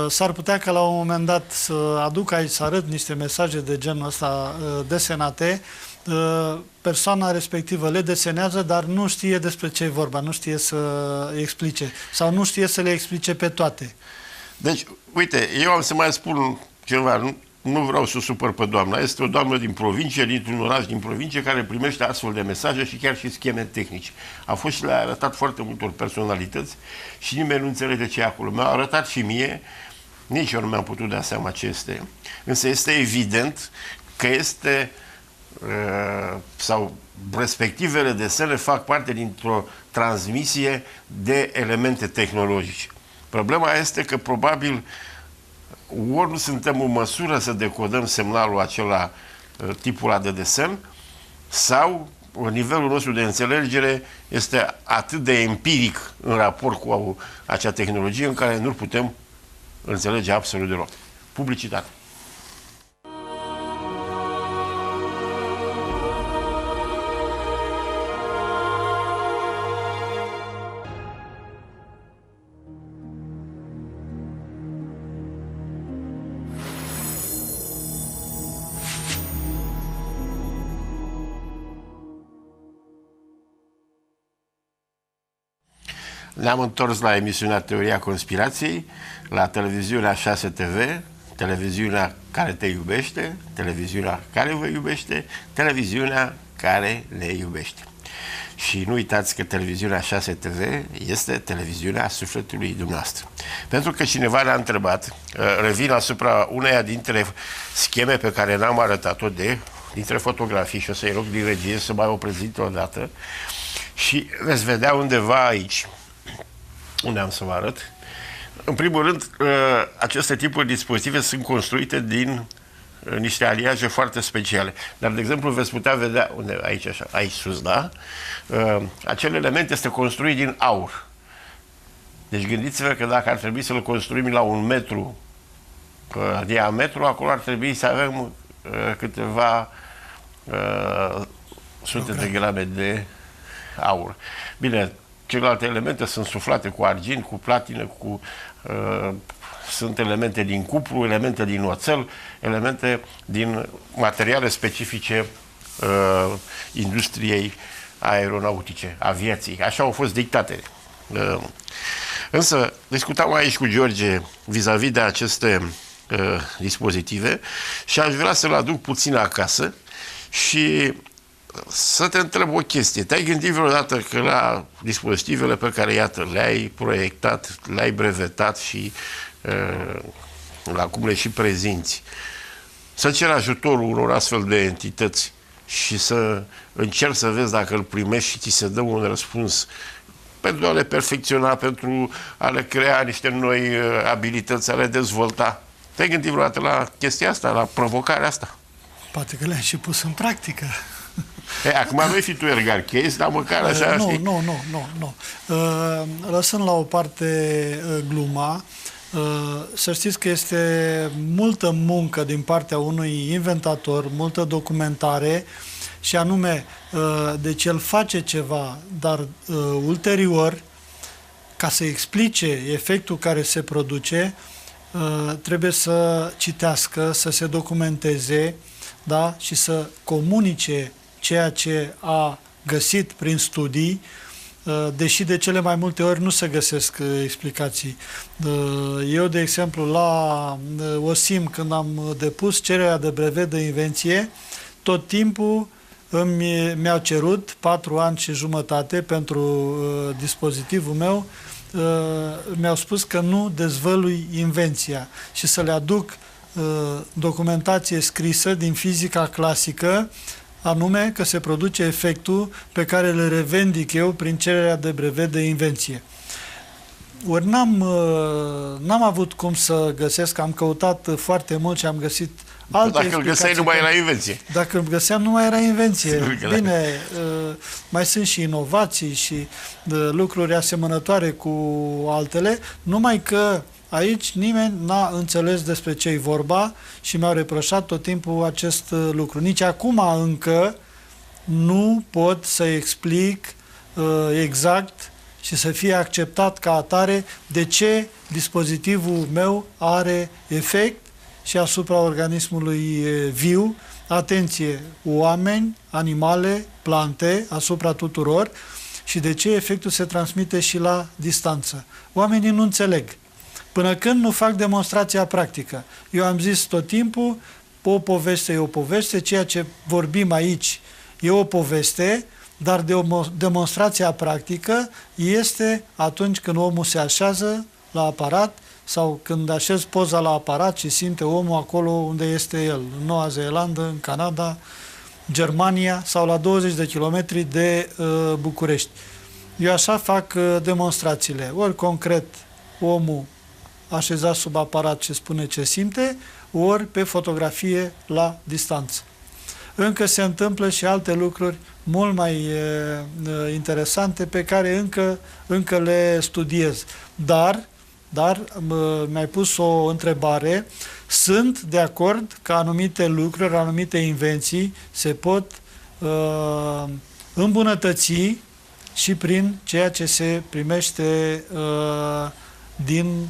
S-ar putea că la un moment dat să aduc aici, să arăt niște mesaje de genul ăsta desenate. Persoana respectivă le desenează, dar nu știe despre ce e vorba, nu știe să explice sau nu știe să le explice pe toate. Deci, uite, eu am să mai spun ceva, nu vreau să o supăr pe doamna. Este o doamnă din provincie, dintr-un oraș din provincie, care primește astfel de mesaje și chiar și scheme tehnici. A fost și le-a arătat foarte multor personalități și nimeni nu înțelege ce e acolo. Mi-a arătat și mie, nici eu nu mi-am putut da seama ce este. Însă este evident că este, sau respectivele desene fac parte dintr-o transmisie de elemente tehnologice. Problema este că probabil ori nu suntem în măsură să decodăm semnalul acela, tipul ăla de desen, sau nivelul nostru de înțelegere este atât de empiric în raport cu acea tehnologie în care nu putem înțelege absolut deloc. Publicitate. Ne-am întors la emisiunea Teoria Conspirației, la televiziunea 6 TV, televiziunea care te iubește, televiziunea care vă iubește, televiziunea care ne iubește. Și nu uitați că televiziunea 6 TV este televiziunea sufletului dumneavoastră. Pentru că cineva ne-a întrebat, revin asupra uneia dintre scheme pe care n-am arătat-o dintre fotografii și o să-i rog din regie să mai o prezint o dată și veți vedea undeva aici. Unde am să vă arăt? În primul rând, aceste tipuri de dispozitive sunt construite din niște aliaje foarte speciale. Dar, de exemplu, veți putea vedea, unde, aici, așa, aici sus, da? Acel element este construit din aur. Deci gândiți-vă că dacă ar trebui să-l construim la 1 metru diametru, acolo ar trebui să avem câteva sute de grame de aur. Bine, celelalte elemente sunt suflate cu argint, cu platină, sunt elemente din cupru, elemente din oțel, elemente din materiale specifice industriei aeronautice, aviației. Așa au fost dictate. Însă, discutam aici cu George vis-a-vis de aceste dispozitive și aș vrea să-l aduc puțin acasă și să te întreb o chestie. Te-ai gândit vreodată că la dispozitivele pe care, iată, le-ai proiectat, le-ai brevetat și la cum le și prezinți, să ceri ajutorul unor astfel de entități și să încerci să vezi dacă îl primești și ți se dă un răspuns pentru a le perfecționa, pentru a le crea niște noi abilități, a le dezvolta? Te-ai gândit vreodată la chestia asta, la provocarea asta? Poate că le-am și pus în practică. Acum nu fi tu Edgar Cayce, dar măcar așa... Nu. Lăsând la o parte gluma, să știți că este multă muncă din partea unui inventator, multă documentare și anume, deci el face ceva, dar ulterior, ca să explice efectul care se produce, trebuie să citească, să se documenteze, da? Și să comunice ceea ce a găsit prin studii, deși de cele mai multe ori nu se găsesc explicații. Eu, de exemplu, la OSIM, când am depus cererea de brevet de invenție, tot timpul mi-au cerut 4 ani și jumătate pentru dispozitivul meu mi-au spus că nu dezvălui invenția și să le aduc documentație scrisă din fizica clasică, anume că se produce efectul pe care îl revendic eu prin cererea de brevet de invenție. Ori n-am avut cum să găsesc, am căutat foarte mult și am găsit alte Dacă îl găseai, nu mai era invenție. Dacă îl găseam, nu mai era invenție. Bine, da. mai sunt și inovații și lucruri asemănătoare cu altele, numai că aici nimeni n-a înțeles despre ce-i vorba și mi-au reproșat tot timpul acest lucru. Nici acum încă nu pot să explic exact și să fie acceptat ca atare de ce dispozitivul meu are efect și asupra organismului viu, atenție, oameni, animale, plante, asupra tuturor, și de ce efectul se transmite și la distanță. Oamenii nu înțeleg. Până când nu fac demonstrația practică. Eu am zis tot timpul, o poveste e o poveste, ceea ce vorbim aici e o poveste, dar demonstrația practică este atunci când omul se așează la aparat sau când așez poza la aparat și simte omul acolo unde este el, în Noua Zeelandă, în Canada, Germania sau la 20 de kilometri de București. Eu așa fac demonstrațiile. Ori concret omul așezat sub aparat și spune ce simte, ori pe fotografie la distanță. Încă se întâmplă și alte lucruri mult mai interesante pe care încă le studiez. Dar mi-ai pus o întrebare. Sunt de acord că anumite lucruri, anumite invenții se pot îmbunătăți și prin ceea ce se primește din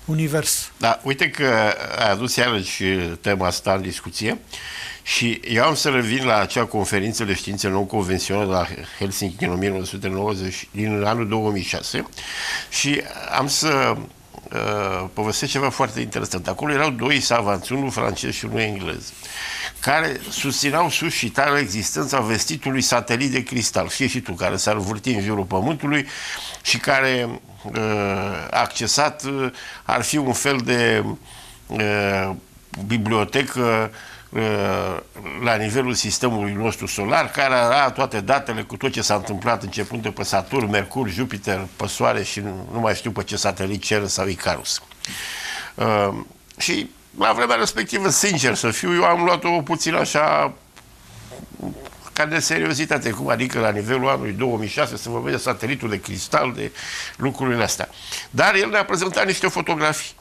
univers. Da, uite că ai adus iarăși tema asta în discuție și eu am să revin la acea conferință de științe non-convențională de la Helsinki în 1990, din anul 2006 și am să povestesc ceva foarte interesant. Acolo erau doi savanți, unul francez și unul englez, care susțineau sus și tare existența vestitului satelit de cristal, știi și tu, care s-ar învârti în jurul Pământului și care accesat ar fi un fel de bibliotecă la nivelul sistemului nostru solar, care are toate datele cu tot ce s-a întâmplat începând de pe Saturn, Mercur, Jupiter, pe Soare și nu mai știu pe ce satelit, CERN sau Icarus. Și la vremea respectivă, sincer să fiu, eu am luat-o puțin așa ca de seriozitate, cum adică la nivelul anului 2006 să vorbim de satelitul de cristal, de lucrurile astea. Dar el ne-a prezentat niște fotografii.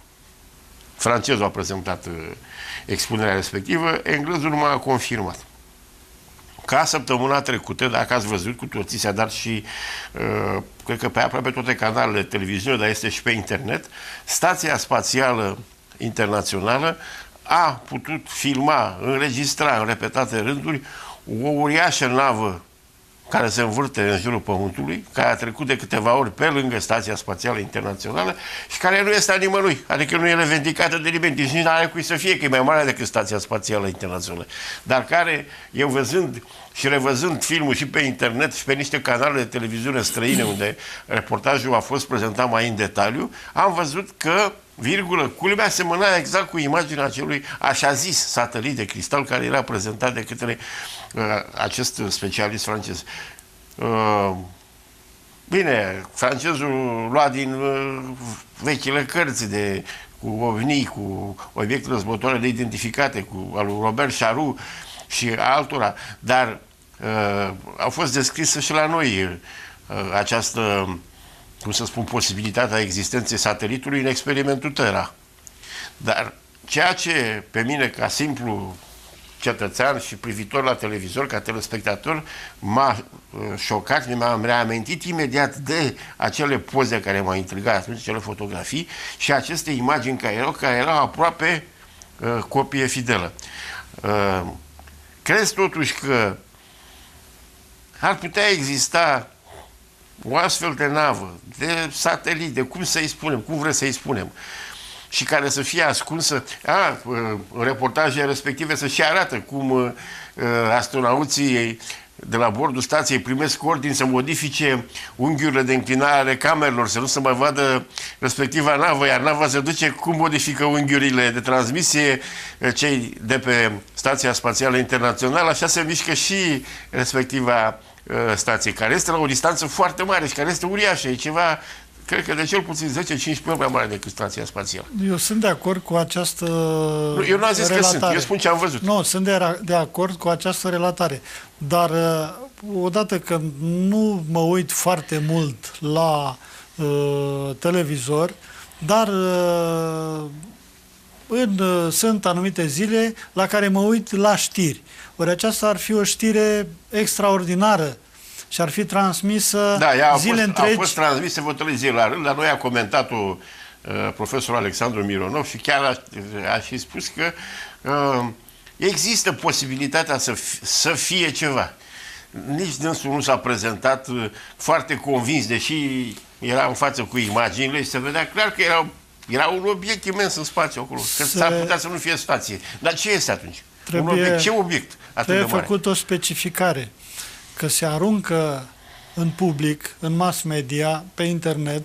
Francezul a prezentat expunerea respectivă, englezul nu m-a confirmat. Ca săptămâna trecută, dacă ați văzut, cu toții s-a dat și, cred că pe aproape toate canalele de televiziune, dar este și pe internet, Stația Spațială Internațională a putut filma, înregistra în repetate rânduri o uriașă navă care se învârte în jurul Pământului, care a trecut de câteva ori pe lângă Stația Spațială Internațională și care nu este a nimănui, adică nu e revendicată de nimeni, nici nu are cui să fie, că e mai mare decât Stația Spațială Internațională, dar care, eu văzând și revăzând filmul și pe internet și pe niște canale de televiziune străine unde reportajul a fost prezentat mai în detaliu, am văzut că, virgulă, culmea semăna exact cu imaginea acelui așa zis satelit de cristal care era prezentat de către acest specialist francez. Bine, francezul lua din vechile cărți cu ovni, cu obiecte războitoare neidentificate, cu al lui Robert Charroux și altora, dar au fost descrisă și la noi această, cum să spun, posibilitatea existenței satelitului în experimentul Terra. Dar ceea ce pe mine, ca simplu cetățean și privitor la televizor, ca telespectator, m-a șocat, mi-am reamintit imediat de acele poze care m-au intrigat atunci, acele fotografii și aceste imagini care erau aproape copie fidelă. Crezi totuși că ar putea exista o astfel de navă, de satelit, de cum să-i spunem, cum vreți să-i spunem, și care să fie ascunsă, reportajele respective să și arată cum astronauții de la bordul stației primesc ordini să modifice unghiurile de înclinare ale camerelor, să nu se mai vadă respectiva navă, iar nava se duce cum modifică unghiurile de transmisie cei de pe Stația Spațială Internațională, așa se mișcă și respectiva stație, care este la o distanță foarte mare și care este uriașă. E ceva, cred că de cel puțin 10-15 ori mai mare decât Stația Spațială. Eu sunt de acord cu această relatare. Eu nu am zis că sunt, eu spun ce am văzut. Nu, sunt de acord cu această relatare. Dar odată că nu mă uit foarte mult la televizor, dar sunt anumite zile la care mă uit la știri. Ori aceasta ar fi o știre extraordinară și ar fi transmisă zile întregi. A fost transmisă vreo 3 zile la rând, dar noi a comentat-o profesorul Alexandru Mironov și chiar a și spus că există posibilitatea să fie ceva. Nici dânsul nu s-a prezentat foarte convins, deși era în față cu imaginile și se vedea clar că era un obiect imens în spațiu acolo, că s-ar putea să nu fie stație. Dar ce este atunci? Ce obiect atât de mare? Trebuie făcut o specificare, că se aruncă în public, în mass media, pe internet,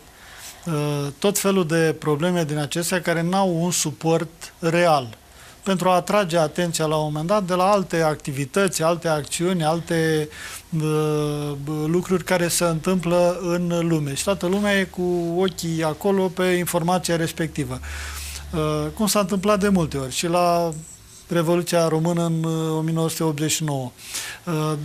tot felul de probleme din acestea care n-au un suport real, pentru a atrage atenția la un moment dat de la alte activități, alte acțiuni, alte lucruri care se întâmplă în lume. Și toată lumea e cu ochii acolo pe informația respectivă. Cum s-a întâmplat de multe ori și la Revoluția Română în 1989.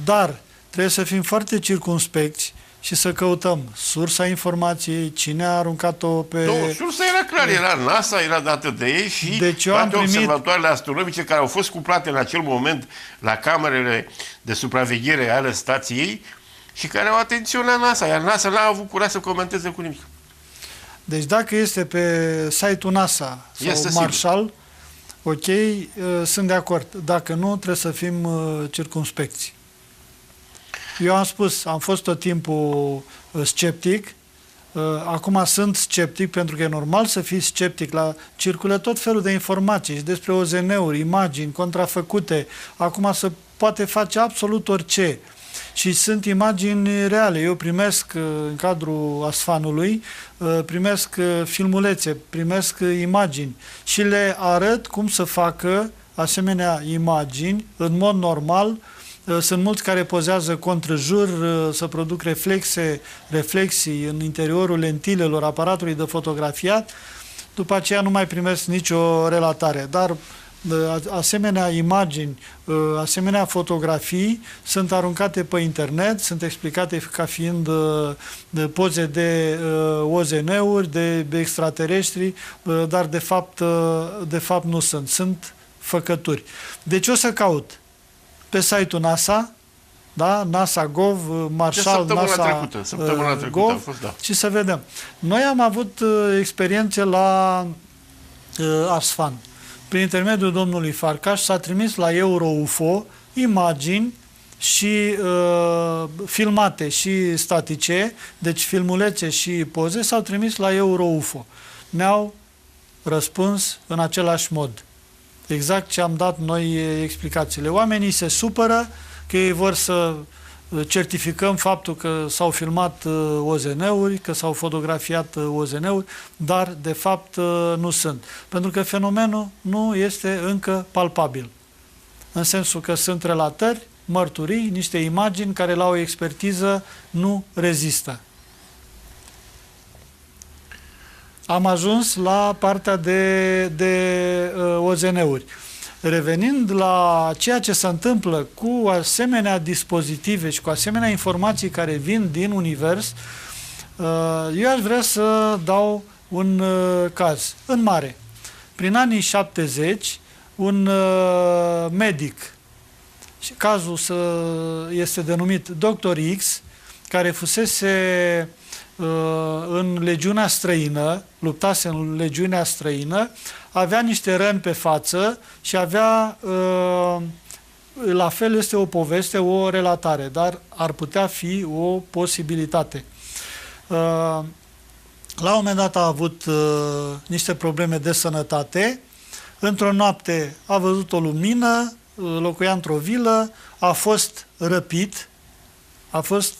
Dar trebuie să fim foarte circumspecți și să căutăm sursa informației, cine a aruncat-o pe... Nu, sursa era clar, era NASA, era dată de ei și deci toate observatoarele astronomice care au fost cuplate în acel moment la camerele de supraveghere ale stației și care au atenționat NASA, iar NASA n-a avut curaj să comenteze cu nimic. Deci dacă este pe site-ul NASA sau este Marshall, ok, sunt de acord. Dacă nu, trebuie să fim circumspecți. Eu am spus, am fost tot timpul sceptic, acum sunt sceptic pentru că e normal să fii sceptic. Circulă tot felul de informații și despre OZN-uri, imagini contrafăcute. Acum se poate face absolut orice. Și sunt imagini reale. Eu primesc, în cadrul ASFAN-ului, primesc filmulețe, primesc imagini și le arăt cum să facă asemenea imagini în mod normal. Sunt mulți care pozează contrejur, să produc reflexii în interiorul lentilelor aparatului de fotografiat. După aceea nu mai primesc nicio relatare. Dar asemenea imagini, asemenea fotografii sunt aruncate pe internet, sunt explicate ca fiind poze de OZN-uri, de extraterestri, dar de fapt nu sunt. Sunt făcături. Deci o să caut pe site-ul NASA, da? NASA.gov, Marshall, săptămâna trecută Gov, a fost, da. Și să vedem. Noi am avut experiențe la ASFAN. Prin intermediul domnului Farcaș s-a trimis la EuroUFO imagini și filmate și statice, deci filmulețe și poze s-au trimis la EuroUFO. Ne-au răspuns în același mod. Exact ce am dat noi explicațiile. Oamenii se supără că ei vor să certificăm faptul că s-au filmat OZN-uri, că s-au fotografiat OZN-uri, dar de fapt nu sunt. Pentru că fenomenul nu este încă palpabil. În sensul că sunt relatări, mărturii, niște imagini care la o expertiză nu rezistă. Am ajuns la partea de OZN-uri. Revenind la ceea ce se întâmplă cu asemenea dispozitive și cu asemenea informații care vin din univers, eu aș vrea să dau un caz. În mare, prin anii 70, un medic, și cazul este denumit Dr. X, care fusese în legiunea străină, luptase în legiunea străină, avea niște răni pe față și avea, la fel este o poveste, o relatare, dar ar putea fi o posibilitate. La un moment dat a avut niște probleme de sănătate, într-o noapte a văzut o lumină, locuia într-o vilă, a fost răpit a fost,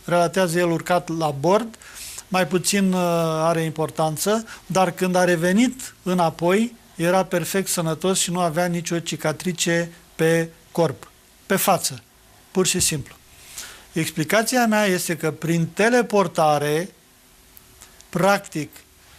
relatează el, urcat la bord, mai puțin are importanță, dar când a revenit înapoi, era perfect sănătos și nu avea nicio cicatrice pe corp, pe față, pur și simplu. Explicația mea este că prin teleportare, practic,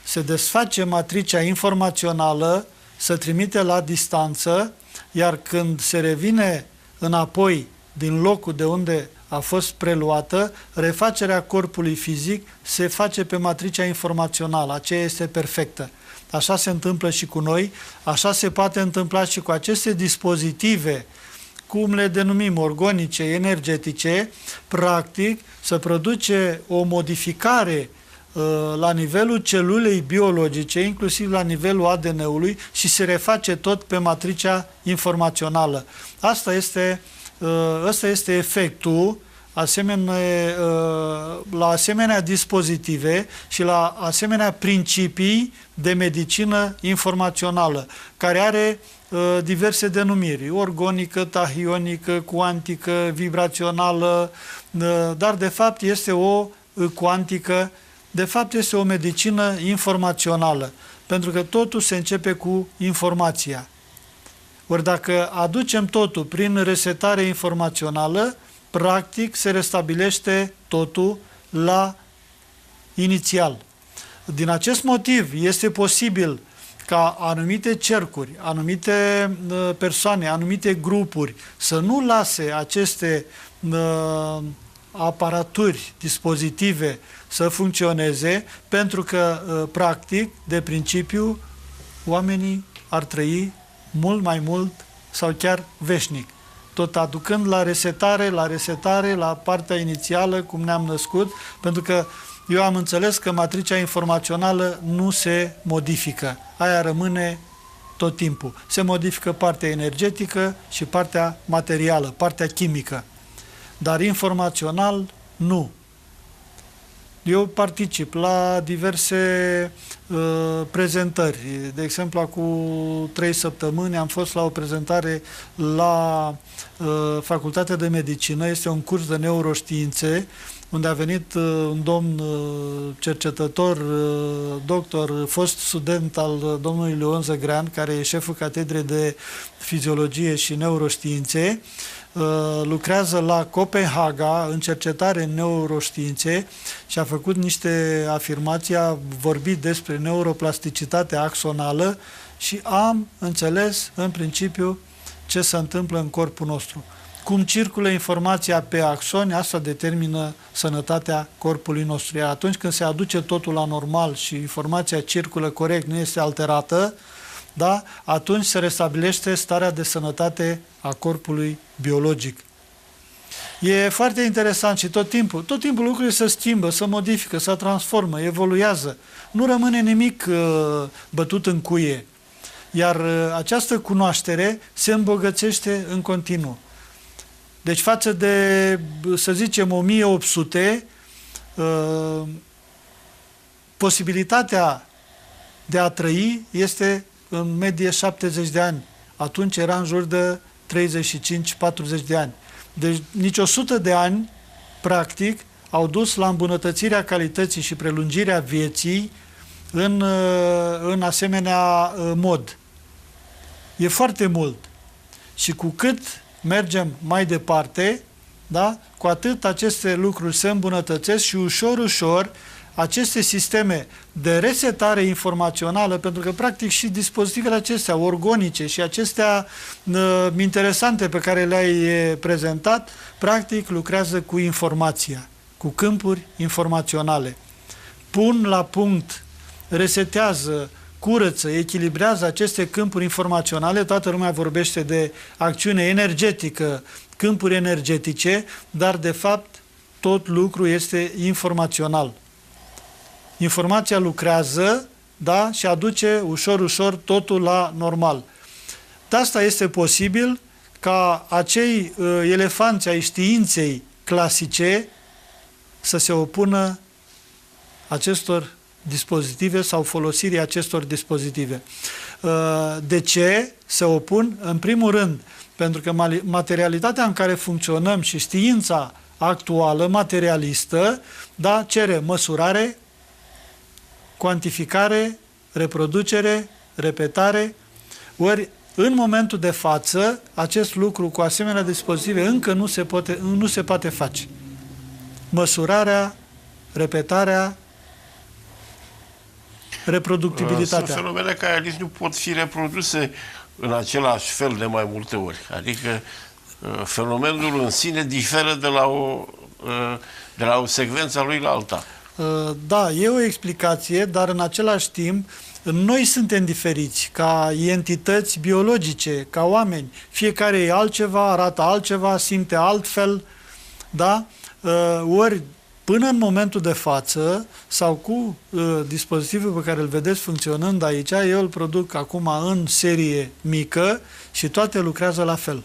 se desface matricea informațională, se trimite la distanță, iar când se revine înapoi din locul de unde a fost preluată, refacerea corpului fizic se face pe matricea informațională, aceea este perfectă. Așa se întâmplă și cu noi, așa se poate întâmpla și cu aceste dispozitive, cum le denumim, organice, energetice. Practic, se produce o modificare la nivelul celulei biologice, inclusiv la nivelul ADN-ului, și se reface tot pe matricea informațională. Asta este efectul la asemenea dispozitive și la asemenea principii de medicină informațională, care are diverse denumiri: organică, tahionică, cuantică, vibrațională, dar de fapt este o cuantică, de fapt este o medicină informațională, pentru că totul se începe cu informația. Ori dacă aducem totul prin resetare informațională, practic se restabilește totul la inițial. Din acest motiv este posibil ca anumite cercuri, anumite persoane, anumite grupuri să nu lase aceste aparaturi, dispozitive să funcționeze, pentru că, practic, de principiu, oamenii ar trăi mult mai mult sau chiar veșnic, tot aducând la resetare, la partea inițială, cum ne-am născut, pentru că eu am înțeles că matricea informațională nu se modifică, aia rămâne tot timpul. Se modifică partea energetică și partea materială, partea chimică, dar informațional nu. Eu particip la diverse prezentări. De exemplu, acum 3 săptămâni am fost la o prezentare la Facultatea de Medicină. Este un curs de neuroștiințe, unde a venit un domn cercetător, doctor, fost student al domnului Leon Zăgrean, care e șeful catedrei de fiziologie și neuroștiințe. Lucrează la Copenhaga în cercetare în neuroștiințe și a făcut niște afirmații, a vorbit despre neuroplasticitatea axonală și am înțeles în principiu ce se întâmplă în corpul nostru. Cum circulă informația pe axoni, asta determină sănătatea corpului nostru. Iar atunci când se aduce totul la normal și informația circulă corect, nu este alterată, da? Atunci se restabilește starea de sănătate a corpului biologic. E foarte interesant și tot timpul lucrurile se schimbă, se modifică, se transformă, evoluează. Nu rămâne nimic bătut în cuie. Iar această cunoaștere se îmbogățește în continuu. Deci față de, să zicem, 1800, posibilitatea de a trăi este în medie 70 de ani. Atunci era în jur de 35-40 de ani. Deci nici 100 de ani, practic, au dus la îmbunătățirea calității și prelungirea vieții în asemenea mod. E foarte mult. Și cu cât mergem mai departe, da, cu atât aceste lucruri se îmbunătățesc și ușor, ușor, aceste sisteme de resetare informațională, pentru că practic și dispozitivele acestea organice și acestea interesante pe care le-ai prezentat, practic lucrează cu informația, cu câmpuri informaționale. Pun la punct, resetează, curăță, echilibrează aceste câmpuri informaționale. Toată lumea vorbește de acțiune energetică, câmpuri energetice, dar de fapt tot lucru este informațional. Informația lucrează, da, și aduce ușor, ușor totul la normal. De asta este posibil ca acei elefanți ai științei clasice să se opună acestor dispozitive sau folosirii acestor dispozitive. De ce se opun? În primul rând, pentru că materialitatea în care funcționăm și știința actuală, materialistă, da, cere măsurare, cuantificare, reproducere, repetare, ori în momentul de față, acest lucru cu asemenea dispozitive încă nu se poate face. Măsurarea, repetarea, reproductibilitatea. Sunt fenomene care nici nu pot fi reproduse în același fel de mai multe ori. Adică fenomenul în sine diferă de la o secvență lui la alta. Da, e o explicație, dar în același timp noi suntem diferiți ca entități biologice, ca oameni. Fiecare e altceva, arată altceva, simte altfel, da? Ori până în momentul de față, sau cu dispozitivul pe care îl vedeți funcționând aici, eu îl produc acum în serie mică și toate lucrează la fel.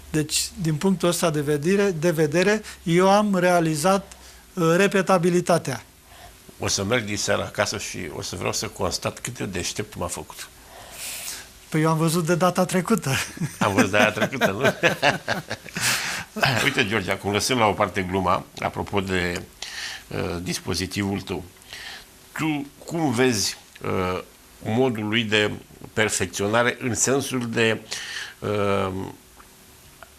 Deci, din punctul ăsta de vedere, eu am realizat repetabilitatea. O să merg din seara acasă și o să vreau să constat cât de deștept m-a făcut. Păi eu am văzut de data trecută. Am văzut de data trecută, nu? Uite, George, acum lăsând la o parte gluma, apropo de dispozitivul tău, tu cum vezi modul lui de perfecționare în sensul de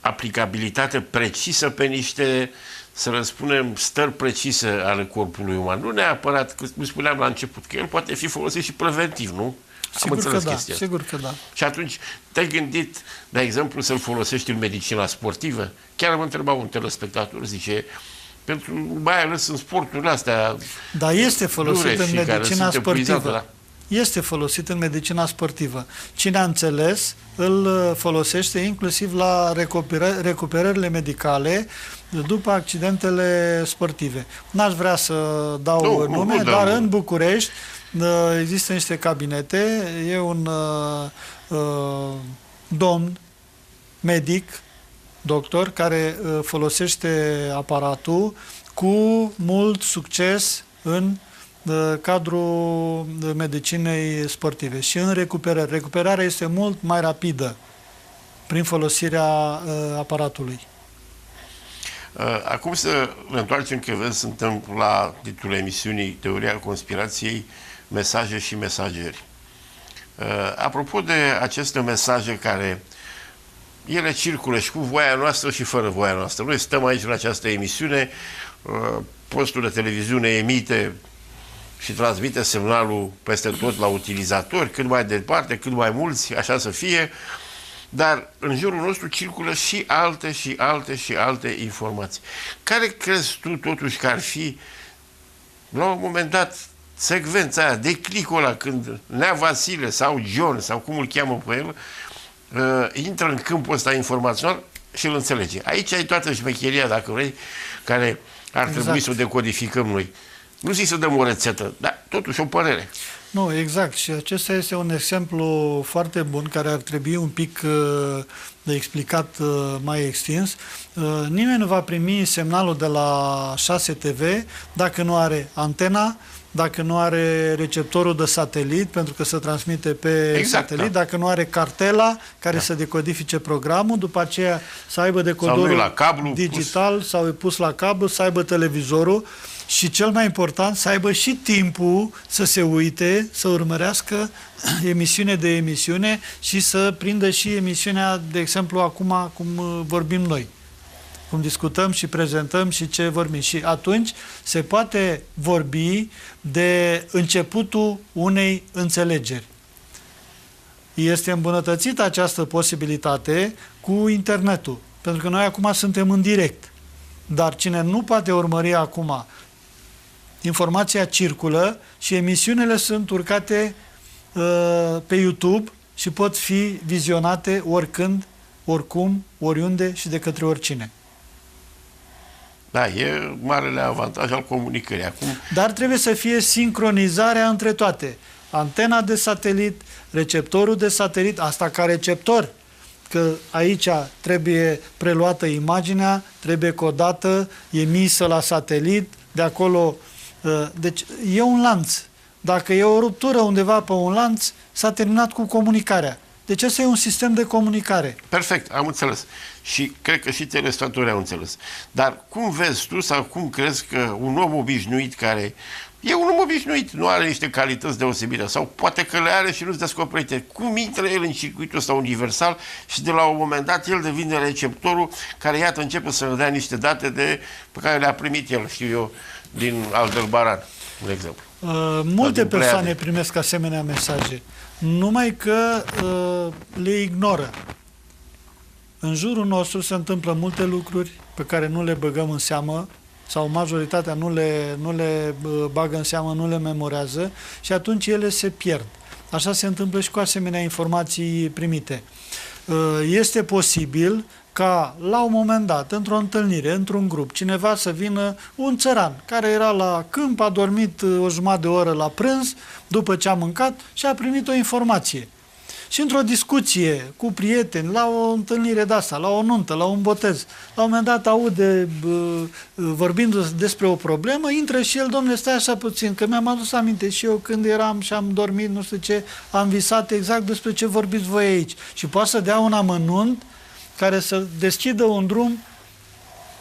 aplicabilitate precisă pe niște, să răspunem, stări precise ale corpului uman? Nu neapărat, cum spuneam la început, că el poate fi folosit și preventiv, nu? Sigur că da. Și atunci te-ai gândit, de exemplu, să-l folosești în medicina sportivă? Chiar mă întreba un telespectator, zice, mai ales în sporturile astea. Dar este folosit în medicina sportivă. Da? Este folosit în medicina sportivă. Cine a înțeles, îl folosește inclusiv la recuperările medicale după accidentele sportive. N-aș vrea să dau nume, dar în București există niște cabinete, e un domn medic, doctor, care folosește aparatul cu mult succes în cadrul medicinei sportive și în recuperare. Recuperarea este mult mai rapidă prin folosirea aparatului. Acum să ne întoarcem, că vezi, suntem la titlul emisiunii Teoria Conspirației, mesaje și mesageri. Apropo de aceste mesaje care ele circulă și cu voia noastră și fără voia noastră. Noi stăm aici în această emisiune, postul de televiziune emite și transmite semnalul peste tot la utilizatori, cât mai departe, cât mai mulți, așa să fie, dar în jurul nostru circulă și alte și alte și alte informații. Care crezi tu totuși că ar fi, la un moment dat, secvența aia, declicul ăla, când Nea Vasile sau John, sau cum îl cheamă pe el, intră în câmpul ăsta informațional și îl înțelege. Aici ai toată șmecheria, dacă vrei, care ar trebui să o decodificăm noi. Nu zic să dăm o rețetă, dar totuși o părere. Nu, exact. Și acesta este un exemplu foarte bun care ar trebui un pic de explicat mai extins. Nimeni nu va primi semnalul de la 6TV dacă nu are antena, dacă nu are receptorul de satelit, pentru că se transmite pe satelit, dacă nu are cartela care să decodifice programul, după aceea să aibă decodorul la cablu digital sau e pus la cablu, să aibă televizorul și cel mai important să aibă și timpul să se uite, să urmărească emisiune de emisiune și să prindă și emisiunea, de exemplu, acum cum vorbim noi. Cum discutăm și prezentăm și ce vorbim. Și atunci se poate vorbi de începutul unei înțelegeri. Este îmbunătățită această posibilitate cu internetul. Pentru că noi acum suntem în direct. Dar cine nu poate urmări acum, informația circulă și emisiunile sunt urcate pe YouTube și pot fi vizionate oricând, oricum, oriunde și de către oricine. Da, e marele avantaj al comunicării. Acum... Dar trebuie să fie sincronizarea între toate. Antena de satelit, receptorul de satelit, asta ca receptor, că aici trebuie preluată imaginea, trebuie codată, emisă la satelit, de acolo... Deci e un lanț. Dacă e o ruptură undeva pe un lanț, s-a terminat cu comunicarea. Deci ăsta e un sistem de comunicare. Perfect, am înțeles. Și cred că și telespectatorii au înțeles. Dar cum vezi tu sau cum crezi că un om obișnuit care e un om obișnuit, nu are niște calități deosebite sau poate că le are și nu-ți descoperite, cum intră el în circuitul ăsta universal și de la un moment dat el devine receptorul care, iată, începe să ne dea niște date pe care le-a primit el, știu eu, din Aldebaran, un exemplu. Multe persoane primesc asemenea mesaje, numai că le ignoră. În jurul nostru se întâmplă multe lucruri pe care nu le băgăm în seamă sau majoritatea nu le bagă în seamă, nu le memorează și atunci ele se pierd. Așa se întâmplă și cu asemenea informații primite. Este posibil ca la un moment dat, într-o întâlnire, într-un grup, cineva să vină, un țăran care era la câmp, a dormit o jumătate de oră la prânz, după ce a mâncat și a primit o informație. Și într-o discuție cu prieteni, la o întâlnire de-asta, la o nuntă, la un botez, la un moment dat aude, vorbindu-se despre o problemă, intră și el, domnule, stai așa puțin, că mi-am adus aminte și eu când eram și am dormit, nu știu ce, am visat exact despre ce vorbiți voi aici. Și poate să dea un amănunt care să deschidă un drum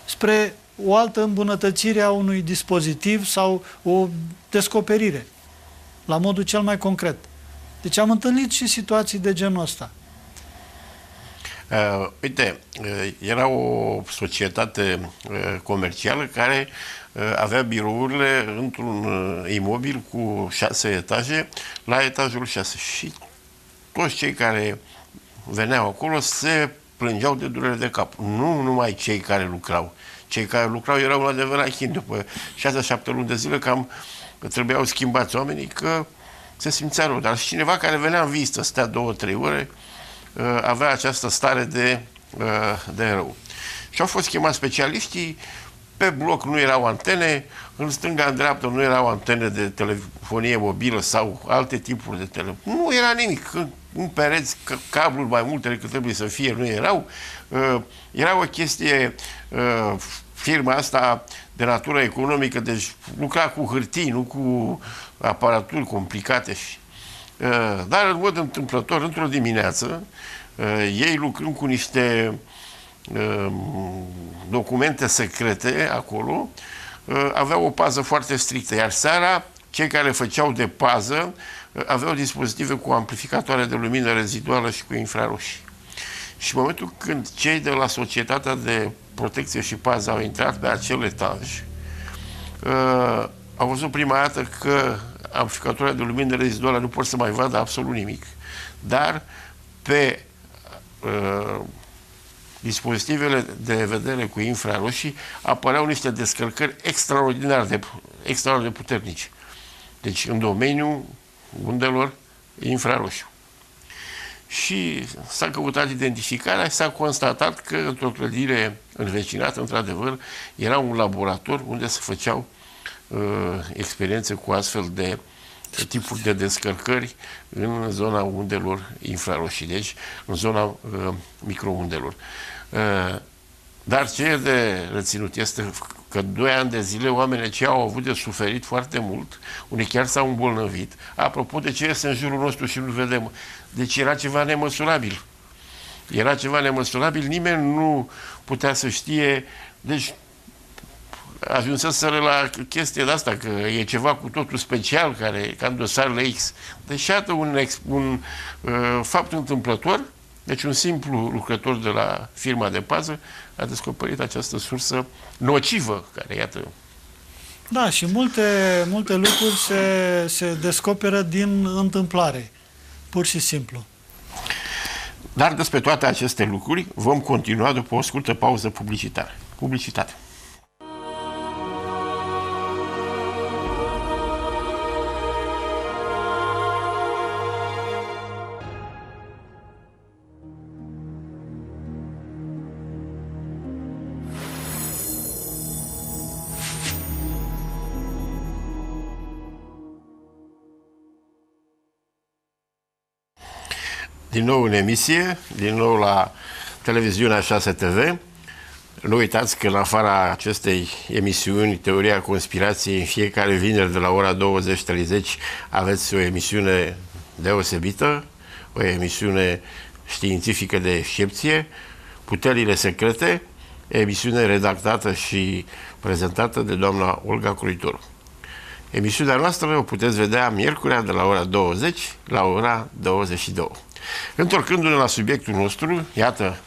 spre o altă îmbunătățire a unui dispozitiv sau o descoperire, la modul cel mai concret. Deci am întâlnit și situații de genul ăsta. Uite, era o societate comercială care avea birourile într-un imobil cu 6 etaje, la etajul 6. Și toți cei care veneau acolo se plângeau de durere de cap. Nu numai cei care lucrau. Cei care lucrau erau un adevărat chin. După 6-7 luni de zile cam trebuiau schimbați oamenii că se simțea rău. Dar și cineva care venea în vizită, stătea 2-3 ore, avea această stare de rău. Și au fost chemați specialiștii, pe bloc nu erau antene, în stânga, în dreapta nu erau antene de telefonie mobilă sau alte tipuri de telefon. Nu era nimic. În pereți, cabluri mai multe decât trebuie să fie, nu erau. Era o chestie, firma asta de natură economică, deci lucra cu hârtii, nu cu aparaturi complicate. Dar în mod întâmplător, într-o dimineață, ei lucrând cu niște documente secrete acolo, aveau o pază foarte strictă, iar seara cei care făceau de pază aveau dispozitive cu amplificatoare de lumină reziduală și cu infraroșii. Și în momentul când cei de la Societatea de Protecție și Pază au intrat pe acel etaj, au văzut prima dată că amplificatoarele de lumină reziduală nu pot să mai vadă absolut nimic. Dar pe dispozitivele de vedere cu infraroșii apăreau niște descărcări extraordinar de puternice. Deci în domeniul undelor infraroșu. Și s-a căutat identificarea și s-a constatat că într-o clădire învecinată, într-adevăr, era un laborator unde se făceau experiențe cu astfel de tipuri de descărcări în zona undelor infraroșii, deci în zona microundelor. Dar ce e de reținut este că 2 ani de zile oamenii aceia au avut de suferit foarte mult, unii chiar s-au îmbolnăvit, apropo de ce este în jurul nostru și nu vedem. Deci era ceva nemăsurabil. Era ceva nemăsurabil, nimeni nu putea să știe, deci ajunseseră la chestia de asta, că e ceva cu totul special, care, ca în dosarele X. Deci, iată un fapt întâmplător, deci un simplu lucrător de la firma de pază a descoperit această sursă nocivă, care, iată... Da, și multe lucruri se descoperă din întâmplare, pur și simplu. Dar despre toate aceste lucruri vom continua după o scurtă pauză publicitară. Publicitate. Din nou în emisie, din nou la televiziunea 6 TV. Nu uitați că în afara acestei emisiuni, Teoria Conspirației, în fiecare vineri de la ora 20:30 aveți o emisiune deosebită, o emisiune științifică de excepție, Puterile secrete, emisiune redactată și prezentată de doamna Olga Croitoru. Emisiunea noastră o puteți vedea miercurea de la ora 20 la ora 22. Întorcându-ne la subiectul nostru, iată,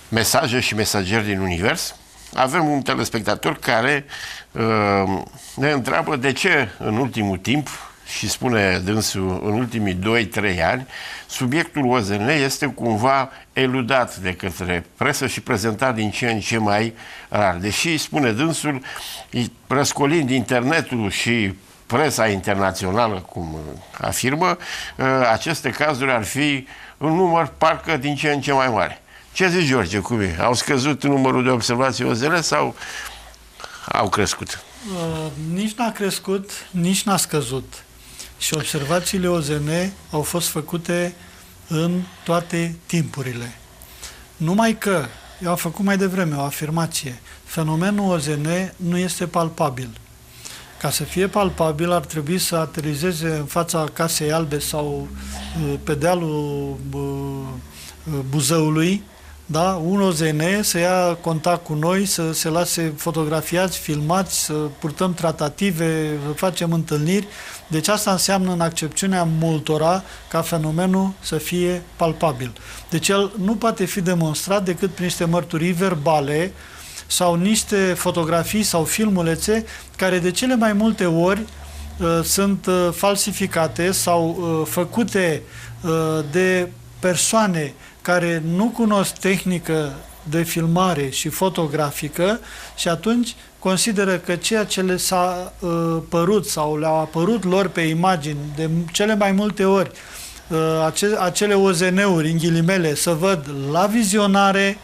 mesaje și mesageri din univers, avem un telespectator care ne întreabă de ce în ultimul timp, și spune dânsul în ultimii 2-3 ani, subiectul OZN este cumva eludat de către presă și prezentat din ce în ce mai rar. Deși, spune dânsul, răscolind internetul și presa internațională, cum afirmă, aceste cazuri ar fi în număr parcă din ce în ce mai mare. Ce zici, George, cum e? Au scăzut numărul de observații OZN sau au crescut? Nici n-a crescut, nici n-a scăzut. Și observațiile OZN au fost făcute în toate timpurile. Numai că, eu am făcut mai devreme o afirmație, fenomenul OZN nu este palpabil. Ca să fie palpabil ar trebui să aterizeze în fața Casei Albe sau pe dealul Buzăului, da? Un OZN să ia contact cu noi, să se lase fotografiați, filmați, să purtăm tratative, să facem întâlniri. Deci asta înseamnă în accepțiunea multora ca fenomenul să fie palpabil. Deci el nu poate fi demonstrat decât prin niște mărturii verbale sau niște fotografii sau filmulețe care de cele mai multe ori sunt falsificate sau făcute de persoane care nu cunosc tehnică de filmare și fotografică și atunci consideră că ceea ce le s-a părut sau le-au apărut lor pe imagini de cele mai multe ori, acele OZN-uri, în ghilimele, să văd la vizionare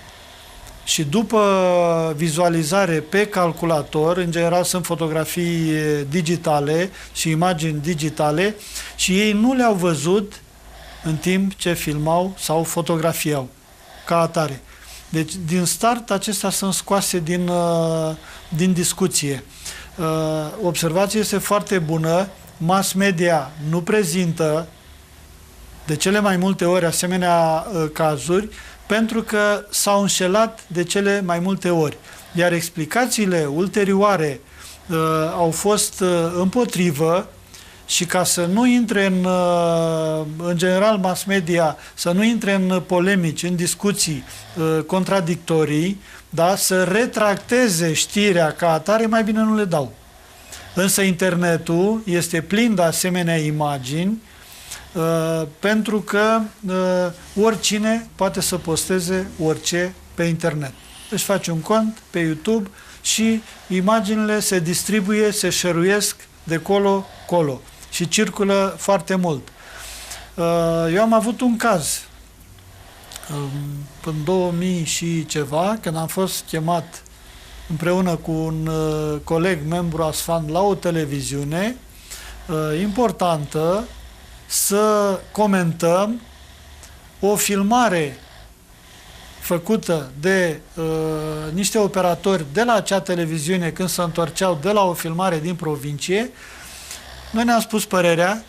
și după vizualizare pe calculator, în general sunt fotografii digitale și imagini digitale, și ei nu le-au văzut în timp ce filmau sau fotografiau ca atare. Deci, din start, acestea sunt scoase din discuție. Observația este foarte bună, mass media nu prezintă de cele mai multe ori asemenea cazuri, pentru că s-au înșelat de cele mai multe ori. Iar explicațiile ulterioare au fost împotrivă. Și ca să nu intre în general mass media, să nu intre în polemici, în discuții contradictorii, da, să retracteze știrea ca atare, mai bine nu le dau. Însă internetul este plin de asemenea imagini, pentru că oricine poate să posteze orice pe internet. Își face un cont pe YouTube și imaginile se distribuie, se share-uiesc de colo-colo și circulă foarte mult. Eu am avut un caz în 2000 și ceva, când am fost chemat împreună cu un coleg, membru ASFAN, la o televiziune importantă, să comentăm o filmare făcută de niște operatori de la acea televiziune când se întorceau de la o filmare din provincie. Noi ne-am spus părerea,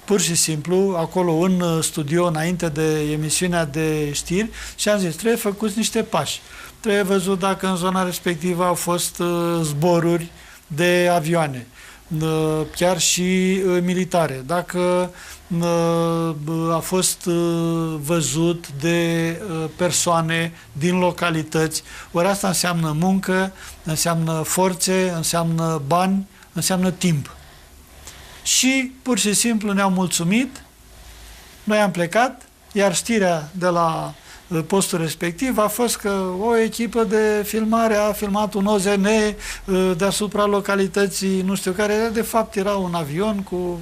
pur și simplu, acolo în studio, înainte de emisiunea de știri, și am zis, trebuie făcuți niște pași. Trebuie văzut dacă în zona respectivă au fost zboruri de avioane, chiar și militare, dacă a fost văzut de persoane din localități. Ori asta înseamnă muncă, înseamnă forțe, înseamnă bani, înseamnă timp. Și pur și simplu ne-am mulțumit, noi am plecat, iar știrea de la postul respectiv a fost că o echipă de filmare a filmat un OZN deasupra localității nu știu care, de fapt era un avion cu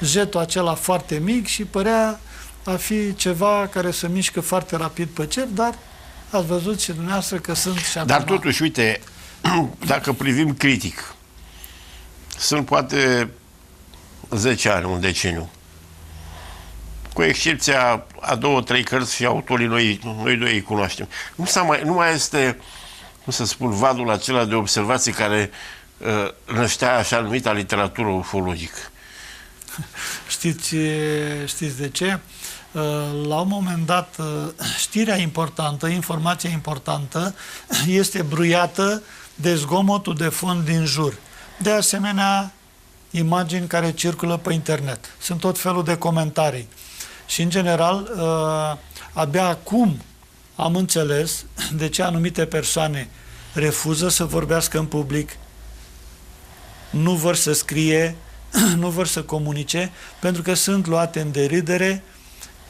jetul acela foarte mic și părea a fi ceva care se mișcă foarte rapid pe cer, dar ați văzut și dumneavoastră că sunt și acum. Dar totuși, uite, dacă privim critic, sunt poate 10 ani, un deceniu, cu excepția a 2-3 cărți și autorii noi doi îi cunoaștem. Nu mai este, cum să spun, vadul acela de observații care năștea așa numita literatură ufologică. Știți de ce? La un moment dat, știrea importantă, informația importantă, este bruiată de zgomotul de fond din jur. De asemenea, imagini care circulă pe internet. Sunt tot felul de comentarii. Și, în general, abia acum am înțeles de ce anumite persoane refuză să vorbească în public, nu vor să scrie, nu vor să comunice, pentru că sunt luate în deridere,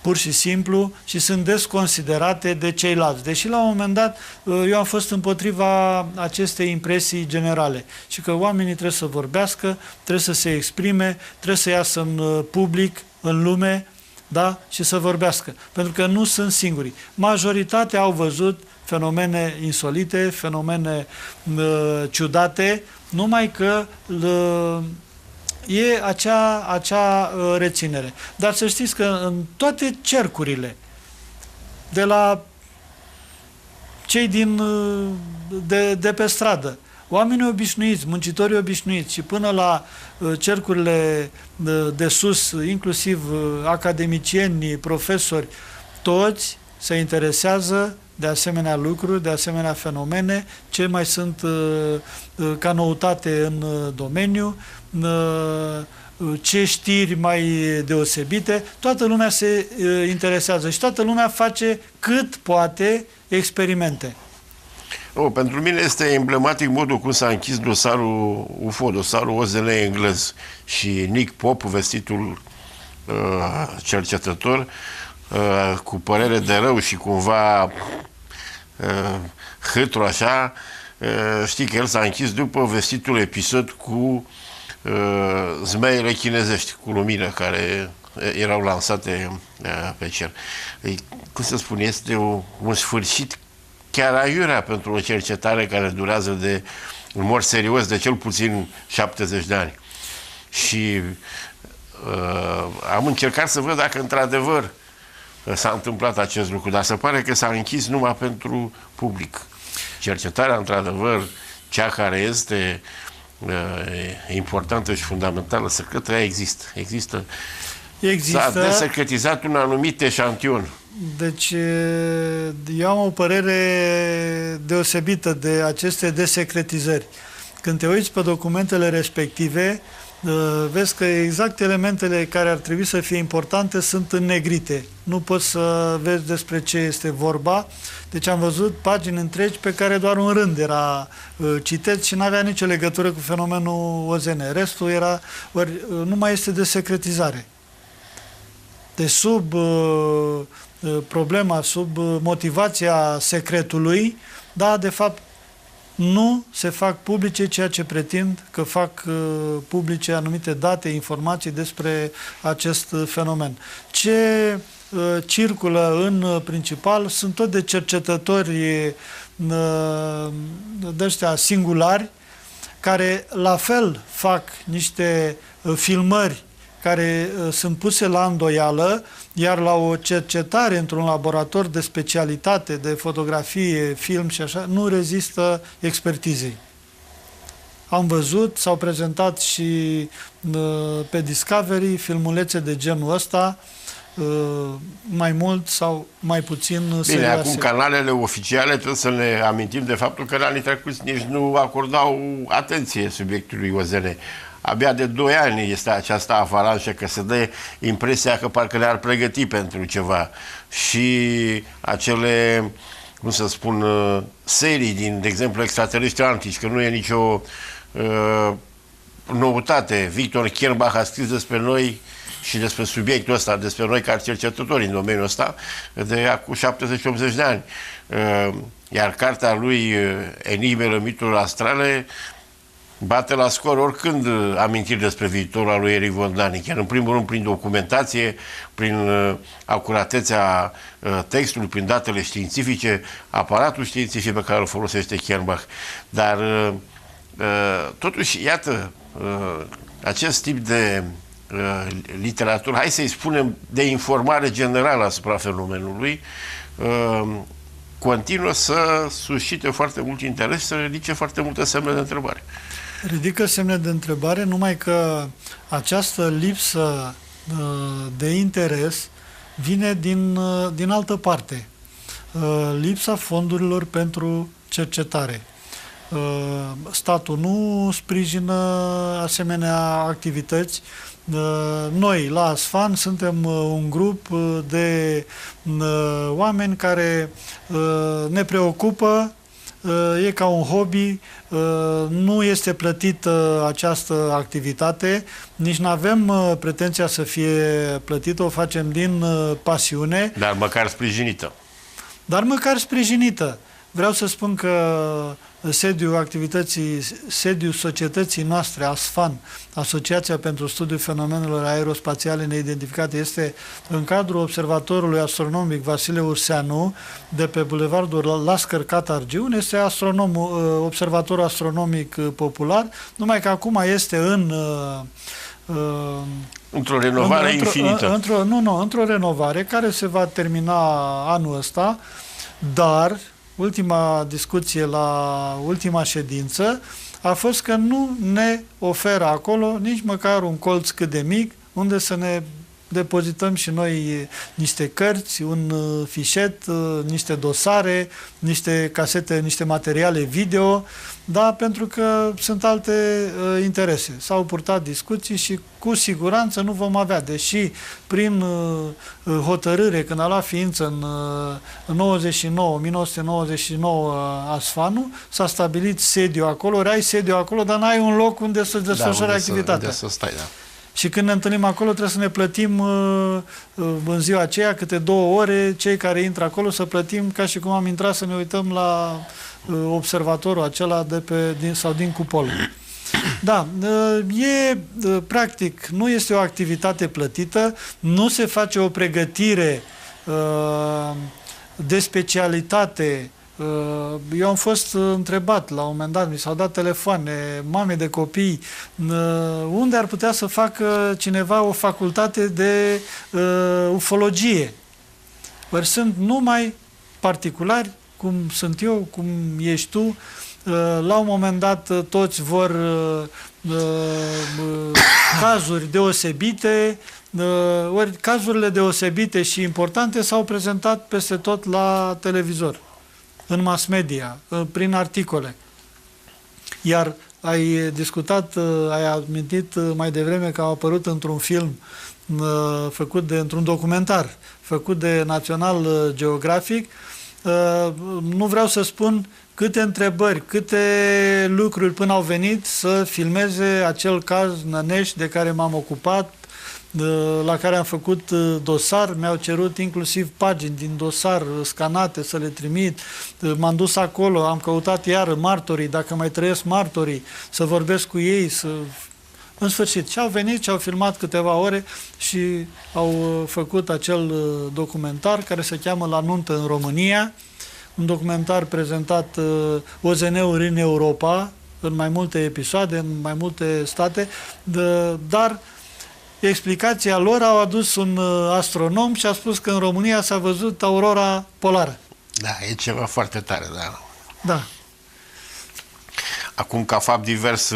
pur și simplu, și sunt desconsiderate de ceilalți. Deși la un moment dat eu am fost împotriva acestei impresii generale și că oamenii trebuie să vorbească, trebuie să se exprime, trebuie să iasă în public, în lume, da? Și să vorbească. Pentru că nu sunt singuri. Majoritatea au văzut fenomene insolite, fenomene ciudate, numai că e acea reținere. Dar să știți că în toate cercurile, de la cei de pe stradă, oamenii obișnuiți, muncitorii obișnuiți și până la cercurile de sus, inclusiv academicieni, profesori, toți se interesează de asemenea lucruri, de asemenea fenomene, ce mai sunt ca noutate în domeniu, ce știri mai deosebite, toată lumea se interesează și toată lumea face cât poate experimente. Pentru mine este emblematic modul cum s-a închis dosarul UFO, dosarul OZN englez, și Nick Pope, vestitul cercetător, cu părere de rău și cumva hâtru așa, știi că el s-a închis după vestitul episod cu zmeile chinezești cu lumină care erau lansate pe cer. Cum să spun, este un sfârșit chiar aiurea pentru o cercetare care durează în mod serios de cel puțin 70 de ani. Și am încercat să văd dacă într-adevăr s-a întâmplat acest lucru, dar se pare că s-a închis numai pentru public. Cercetarea, într-adevăr, cea care este importantă și fundamentală, secretă, există. S-a desecretizat un anumit eșantion. Deci, eu am o părere deosebită de aceste desecretizări. Când te uiți pe documentele respective, vezi că exact elementele care ar trebui să fie importante sunt înnegrite. Nu poți să vezi despre ce este vorba. Deci am văzut pagini întregi pe care doar un rând era citit și nu avea nicio legătură cu fenomenul OZN. Restul era, nu mai este desecretizare. Deci sub problema, sub motivația secretului, da, de fapt, nu se fac publice ceea ce pretind că fac publice anumite date, informații despre acest fenomen. Ce circulă în principal sunt tot de cercetători de-ăștia singulari, care la fel fac niște filmări care sunt puse la îndoială, iar la o cercetare într-un laborator de specialitate, de fotografie, film și așa, nu rezistă expertizei. Am văzut, s-au prezentat și pe Discovery filmulețe de genul ăsta, mai mult sau mai puțin serioase. Bine, acum canalele oficiale trebuie să ne amintim de faptul că în anii trecuți nici nu acordau atenție subiectului OZN. Abia de 2 ani este această avalanșă, că se dă impresia că parcă le-ar pregăti pentru ceva. Și acele, cum să spun, serii din, de exemplu, extraterestri antici, că nu e nicio noutate. Victor Kernbach a scris despre noi și despre subiectul ăsta, despre noi ca cercetători în domeniul ăsta, de acum 70-80 de ani. Iar cartea lui Enigmele, mituri astrale bate la scor oricând amintiri despre viitorul al lui Eric von Däniken, chiar în primul rând prin documentație, prin acuratețea textului, prin datele științifice, aparatul științific pe care îl folosește Kernbach. Dar totuși, iată, acest tip de literatură, hai să-i spunem, de informare generală asupra fenomenului, continuă să suscite foarte mult interes și să ridice foarte multe semne de întrebare. Ridică semne de întrebare, numai că această lipsă de interes vine din altă parte. Lipsa fondurilor pentru cercetare. Statul nu sprijină asemenea activități. Noi, la ASFAN, suntem un grup de oameni care ne preocupă, e ca un hobby, nu este plătită această activitate, nici nu avem pretenția să fie plătită, o facem din pasiune. Dar măcar sprijinită. Dar măcar sprijinită. Vreau să spun că sediul societății noastre, ASFAN, Asociația pentru Studiul Fenomenelor Aerospațiale Neidentificate, este în cadrul Observatorului Astronomic Vasile Urseanu, de pe Bulevardul Lascăr Catargiu. Este observatorul astronomic popular, numai că acum este într-o renovare infinită. Într-o renovare care se va termina anul ăsta, dar ultima discuție la ultima ședință a fost că nu ne oferă acolo nici măcar un colț cât de mic unde să ne depozităm și noi niște cărți, un fișet, niște dosare, niște casete, niște materiale video, da, pentru că sunt alte interese. S-au purtat discuții și cu siguranță nu vom avea, deși prin hotărâre, când a luat ființă în 1999 ASFAN-ul, s-a stabilit sediu acolo, ori ai sediu acolo, dar n-ai un loc unde să-ți desfășori activitatea. Să stai, da. Și când ne întâlnim acolo, trebuie să ne plătim în ziua aceea câte 2 ore, cei care intră acolo, să plătim ca și cum am intrat să ne uităm la observatorul acela sau din cupolă. Da, practic, nu este o activitate plătită, nu se face o pregătire de specialitate. Eu am fost întrebat la un moment dat, mi s-au dat telefoane, mame de copii, unde ar putea să facă cineva o facultate de ufologie. Ori sunt numai particulari, cum sunt eu, cum ești tu. La un moment dat toți vor cazuri deosebite, ori cazurile deosebite și importante s-au prezentat peste tot la televizor, în mass media, prin articole. Iar ai amintit mai devreme că a apărut într-un film într-un documentar făcut de National Geographic. Nu vreau să spun câte întrebări, câte lucruri până au venit să filmeze acel caz Nănești de care m-am ocupat, la care am făcut dosar, mi-au cerut inclusiv pagini din dosar scanate să le trimit, m-am dus acolo, am căutat iară martorii, dacă mai trăiesc martorii, să vorbesc cu ei, în sfârșit. Și au venit și au filmat câteva ore și au făcut acel documentar care se cheamă La nuntă în România, un documentar prezentat OZN-uri în Europa, în mai multe episoade, în mai multe state, dar explicația lor au adus un astronom și a spus că în România s-a văzut aurora polară. Da, e ceva foarte tare, da. Da. Acum, ca fapt divers,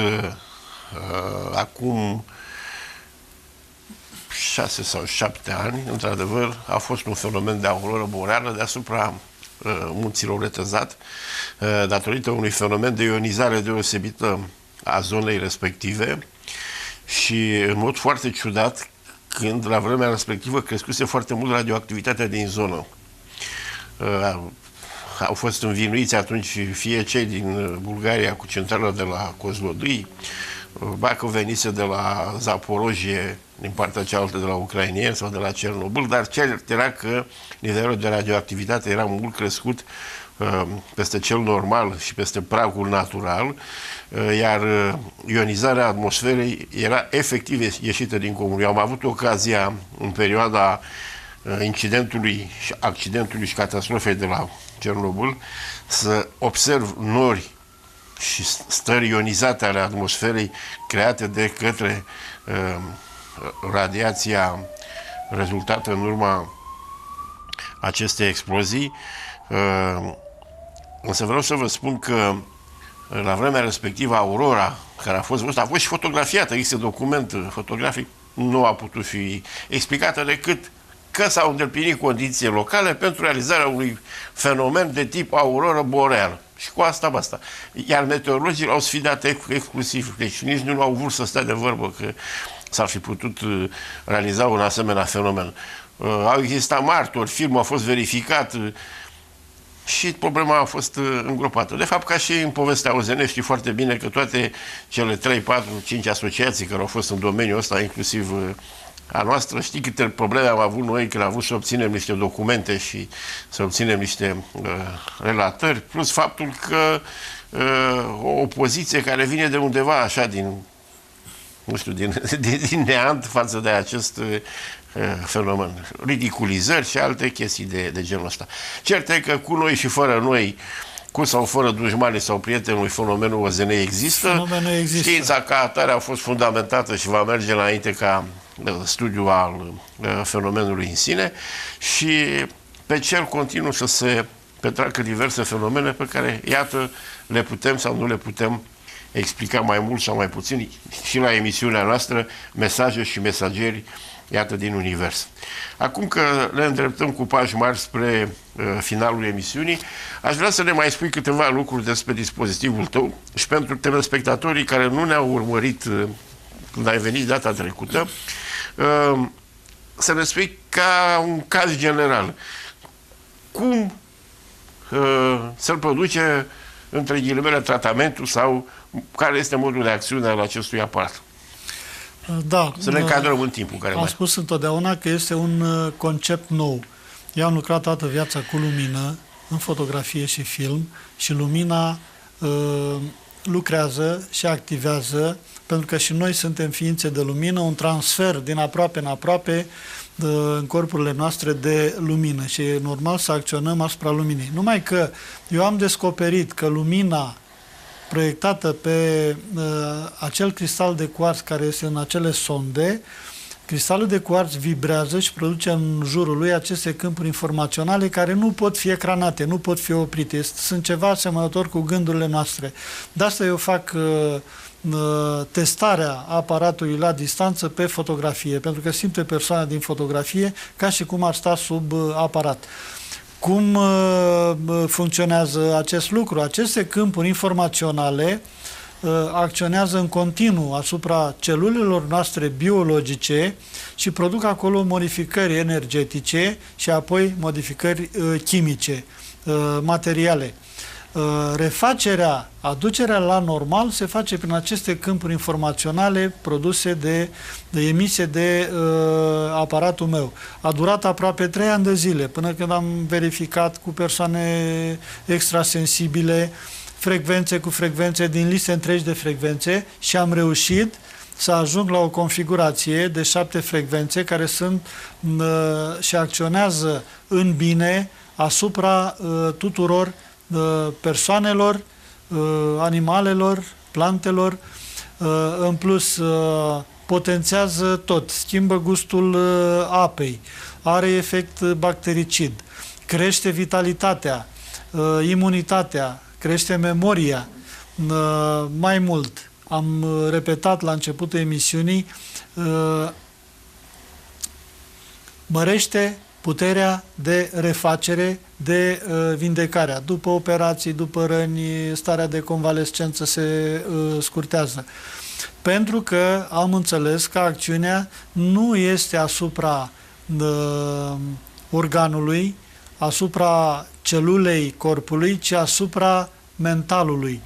acum 6 sau 7 ani, într-adevăr, a fost un fenomen de auroră boreală deasupra munților Retezat, datorită unui fenomen de ionizare deosebită a zonei respective și, în mod foarte ciudat, când la vremea respectivă crescuse foarte mult radioactivitatea din zonă. Au fost învinuiți atunci fie cei din Bulgaria cu centrala de la Kozlodui, ba că venise de la Zaporojie, din partea cealaltă de la ucrainieni sau de la Cernobâl, dar cert era că nivelul de radioactivitate era mult crescut peste cel normal și peste pragul natural, iar ionizarea atmosferei era efectiv ieșită din comun. Eu am avut ocazia în perioada incidentului, accidentului și catastrofei de la Cernobâl să observ nori și stări ionizate ale atmosferei create de către radiația rezultată în urma acestei explozii. Însă vreau să vă spun că la vremea respectivă aurora care a fost văzută a fost și fotografiată, există document fotografic, nu a putut fi explicată decât că s-au îndeplinit condiții locale pentru realizarea unui fenomen de tip auroră boreală. Și cu asta basta. Iar meteorologii l-au sfidat exclusiv. Deci nici nu au vrut să stea de vorbă că s-ar fi putut realiza un asemenea fenomen. Au existat martori, filmul a fost verificat și problema a fost îngropată. De fapt, ca și în povestea OZN, știi foarte bine că toate cele 3, 4, 5 asociații care au fost în domeniul ăsta, inclusiv a noastră, știi câte probleme am avut noi când am avut să obținem niște documente și să obținem niște relatări, plus faptul că o opoziție care vine de undeva așa din, nu știu, din neant față de acest fenomen, ridiculizări și alte chestii de genul ăsta. Cert e că cu noi și fără noi, cu sau fără dușmanii sau prietenului, fenomenul OZN există. Știința ca atare a fost fundamentată și va merge înainte ca studiu al fenomenului în sine și pe cer continuu să se petreacă diverse fenomene pe care, iată, le putem sau nu le putem explica mai mult sau mai puțin și la emisiunea noastră, Mesaje și mesageri, iată, din univers. Acum că ne îndreptăm cu pași mari spre finalul emisiunii, aș vrea să ne mai spui câteva lucruri despre dispozitivul tău și pentru telespectatorii care nu ne-au urmărit când ai venit data trecută, să ne spui ca un caz general cum se produce, între ghilimele, tratamentul sau care este modul de acțiune al acestui aparat. Da. Să ne încadrăm în timpul care am spus întotdeauna că este un concept nou. Eu am lucrat toată viața cu lumină, în fotografie și film, și lumina lucrează și activează, pentru că și noi suntem ființe de lumină, un transfer din aproape în aproape în corpurile noastre de lumină și e normal să acționăm asupra luminii. Numai că eu am descoperit că lumina proiectată pe acel cristal de cuarț care este în acele sonde, cristalul de cuarț vibrează și produce în jurul lui aceste câmpuri informaționale care nu pot fi ecranate, nu pot fi oprite. Sunt ceva asemănător cu gândurile noastre. De asta eu fac testarea aparatului la distanță pe fotografie, pentru că simte persoana din fotografie ca și cum ar sta sub aparat. Cum funcționează acest lucru? Aceste câmpuri informaționale acționează în continuu asupra celulelor noastre biologice și produc acolo modificări energetice și apoi modificări chimice, materiale. Refacerea, aducerea la normal se face prin aceste câmpuri informaționale produse de emisie de aparatul meu. A durat aproape 3 ani de zile până când am verificat cu persoane extrasensibile frecvențe cu frecvențe din liste întregi de frecvențe și am reușit să ajung la o configurație de 7 frecvențe care sunt și acționează în bine asupra tuturor persoanelor, animalelor, plantelor, în plus potențează tot, schimbă gustul apei, are efect bactericid, crește vitalitatea, imunitatea, crește memoria. Mai mult, am repetat la începutul emisiunii, mărește puterea de refacere, de vindecare. După operații, după răni, starea de convalescență se scurtează. Pentru că am înțeles că acțiunea nu este asupra organului, asupra celulei corpului, ci asupra mentalului.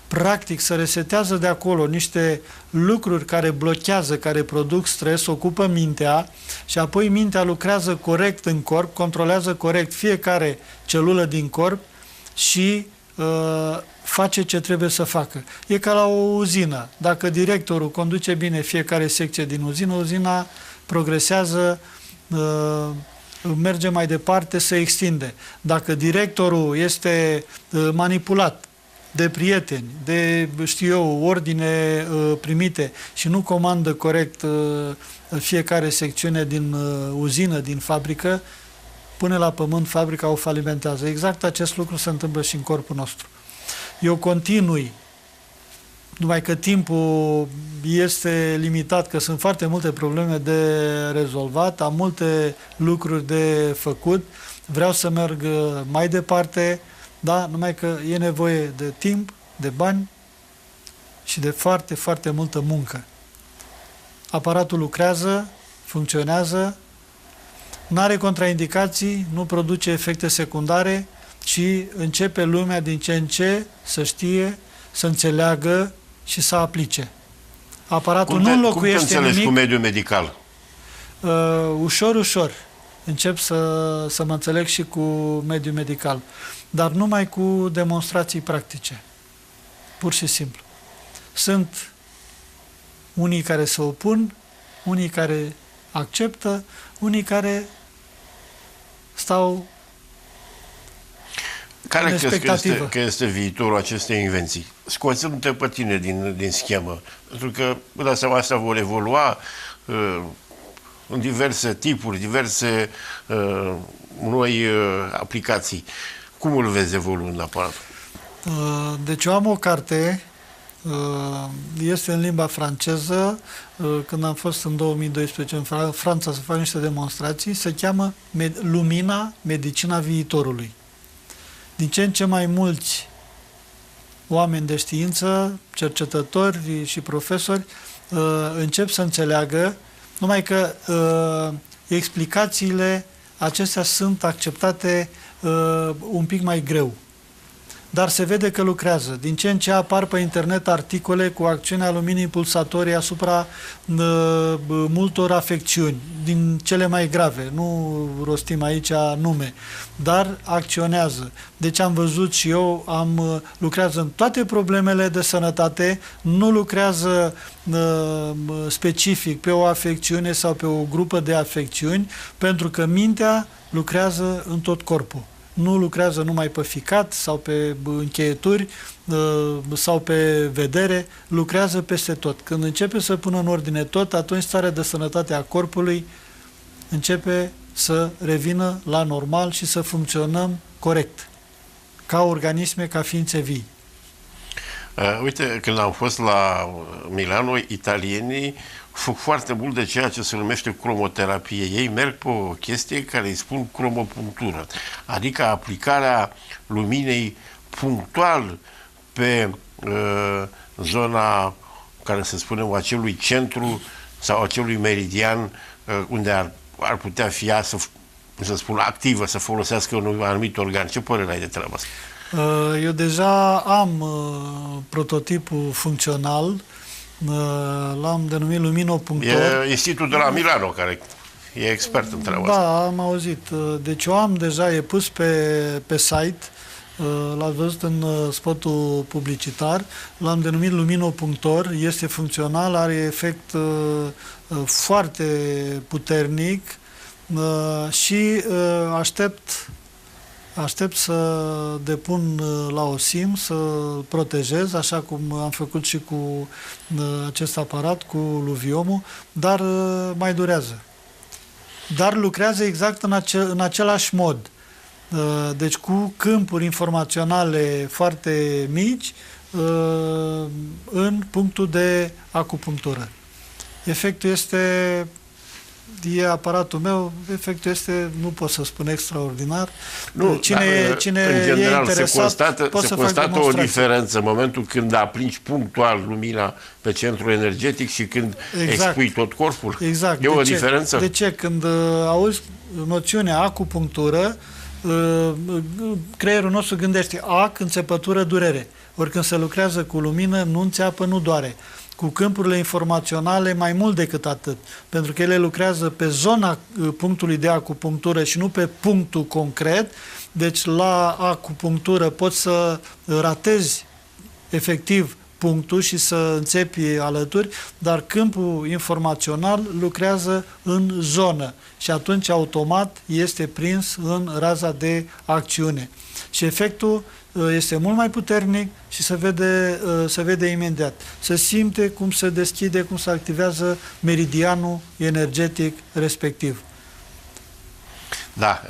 Practic se resetează de acolo niște lucruri care blochează, care produc stres, ocupă mintea și apoi mintea lucrează corect în corp, controlează corect fiecare celulă din corp și face ce trebuie să facă. E ca la o uzină. Dacă directorul conduce bine fiecare secție din uzină, uzina progresează, merge mai departe, se extinde. Dacă directorul este manipulat de prieteni, de, știu eu, ordine primite și nu comandă corect fiecare secțiune din uzină, din fabrică, pune la pământ, fabrica o falimentează. Exact acest lucru se întâmplă și în corpul nostru. Eu continui numai că timpul este limitat, că sunt foarte multe probleme de rezolvat, am multe lucruri de făcut, vreau să merg mai departe, da? Numai că e nevoie de timp, de bani și de foarte, foarte multă muncă. Aparatul lucrează, funcționează, nu are contraindicații, nu produce efecte secundare și începe lumea din ce în ce să știe, să înțeleagă și să aplice. Aparatul nu înlocuiește nimic. Cum te înțelegi cu mediul medical? Ușor, ușor. Încep să mă înțeleg și cu mediul medical. Dar numai cu demonstrații practice. Pur și simplu. Sunt unii care se opun, unii care acceptă, unii care stau care crezi că este viitorul acestei invenții? Scoțându-te pe tine din schemă. Pentru că, până seama, astea vor evolua în diverse tipuri, diverse noi aplicații. Cum îl vezi evoluând aparatul? Deci eu am o carte, este în limba franceză, când am fost în 2012 în Franța să fac niște demonstrații, se cheamă Lumina, Medicina Viitorului. Din ce în ce mai mulți oameni de știință, cercetători și profesori încep să înțeleagă, numai că explicațiile acestea sunt acceptate un pic mai greu. Dar se vede că lucrează. Din ce în ce apar pe internet articole cu acțiunea luminii pulsatorii asupra multor afecțiuni, din cele mai grave. Nu rostim aici nume, dar acționează. Deci am văzut și eu, lucrează în toate problemele de sănătate, nu lucrează specific pe o afecțiune sau pe o grupă de afecțiuni, pentru că mintea lucrează în tot corpul. Nu lucrează numai pe ficat sau pe încheieturi sau pe vedere, lucrează peste tot. Când începe să pună în ordine tot, atunci starea de sănătate a corpului începe să revină la normal și să funcționăm corect, ca organisme, ca ființe vii. Uite, când am fost la Milano, italienii fac foarte mult de ceea ce se numește cromoterapie. Ei merg pe o chestie care îi spun cromopunctură, adică aplicarea luminei punctual pe zona, care să spunem, acelui centru sau acelui meridian unde ar putea fi ea, să spun, activă, să folosească un anumit organ. Ce părere ai de treaba asta? Eu deja am prototipul funcțional, l-am denumit Lumino.org. E institutul de la Milano care e expert în treaba asta. Da, am auzit. Deci eu am deja, e pus pe site, l-ați văzut în spotul publicitar, l-am denumit Lumino.org, este funcțional, are efect foarte puternic și aștept să depun la OSIM, să-l protejez, așa cum am făcut și cu acest aparat, cu Luviomul, dar mai durează. Dar lucrează exact în același mod. Deci cu câmpuri informaționale foarte mici în punctul de acupunctură. Efectul e aparatul meu, efectul este, nu pot să spun extraordinar. Nu, cine în general, e interesat, se constată o diferență în momentul când apringi punctual lumina pe centrul energetic și când expui tot corpul. Exact. E o diferență? De ce? Când auzi noțiunea acupunctură, creierul nostru gândește ac, înțepătură, durere. Ori când se lucrează cu lumină, nu înțeapă, nu doare. Cu câmpurile informaționale mai mult decât atât, pentru că ele lucrează pe zona punctului de acupunctură și nu pe punctul concret, deci la acupunctură poți să ratezi efectiv punctul și să înțepi alături, dar câmpul informațional lucrează în zonă și atunci automat este prins în raza de acțiune. Și efectul este mult mai puternic și se vede imediat. Se simte cum se deschide, cum se activează meridianul energetic respectiv. Da,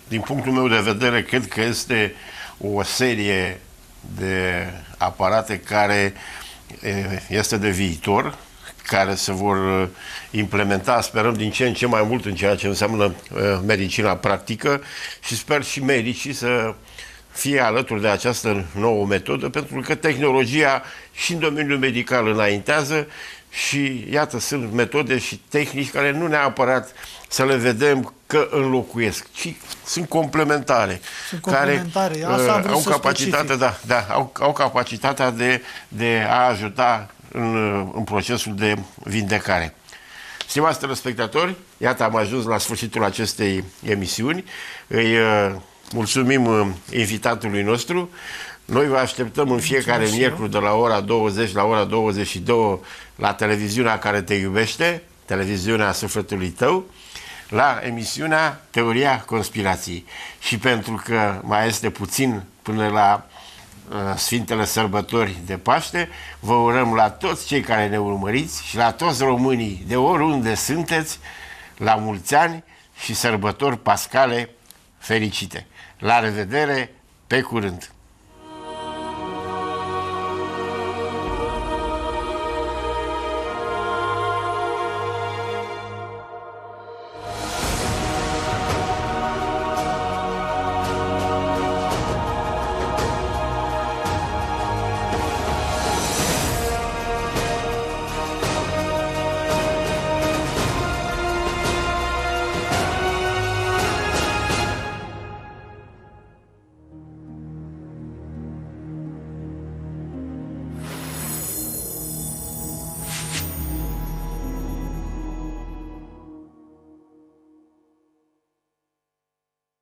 din punctul meu de vedere, cred că este o serie de aparate care este de viitor, care se vor implementa, sperăm, din ce în ce mai mult în ceea ce înseamnă medicina practică și sper și medicii să fie alături de această nouă metodă, pentru că tehnologia și în domeniul medical înaintează și, iată, sunt metode și tehnici care nu neapărat să le vedem că înlocuiesc, ci sunt complementare. Sunt complementare. Care au capacitatea, au capacitatea de a ajuta în procesul de vindecare. Stimați telespectatori, iată, am ajuns la sfârșitul acestei emisiuni. Îi mulțumim invitatului nostru. Noi vă așteptăm în fiecare miercuri de la ora 20 la ora 22 la televiziunea care te iubește, televiziunea sufletului tău, la emisiunea Teoria Conspirației. Și pentru că mai este puțin până la Sfintele Sărbători de Paște, vă urăm la toți cei care ne urmăriți și la toți românii de oriunde sunteți, la mulți ani și sărbători pascale fericite. La revedere, pe curând!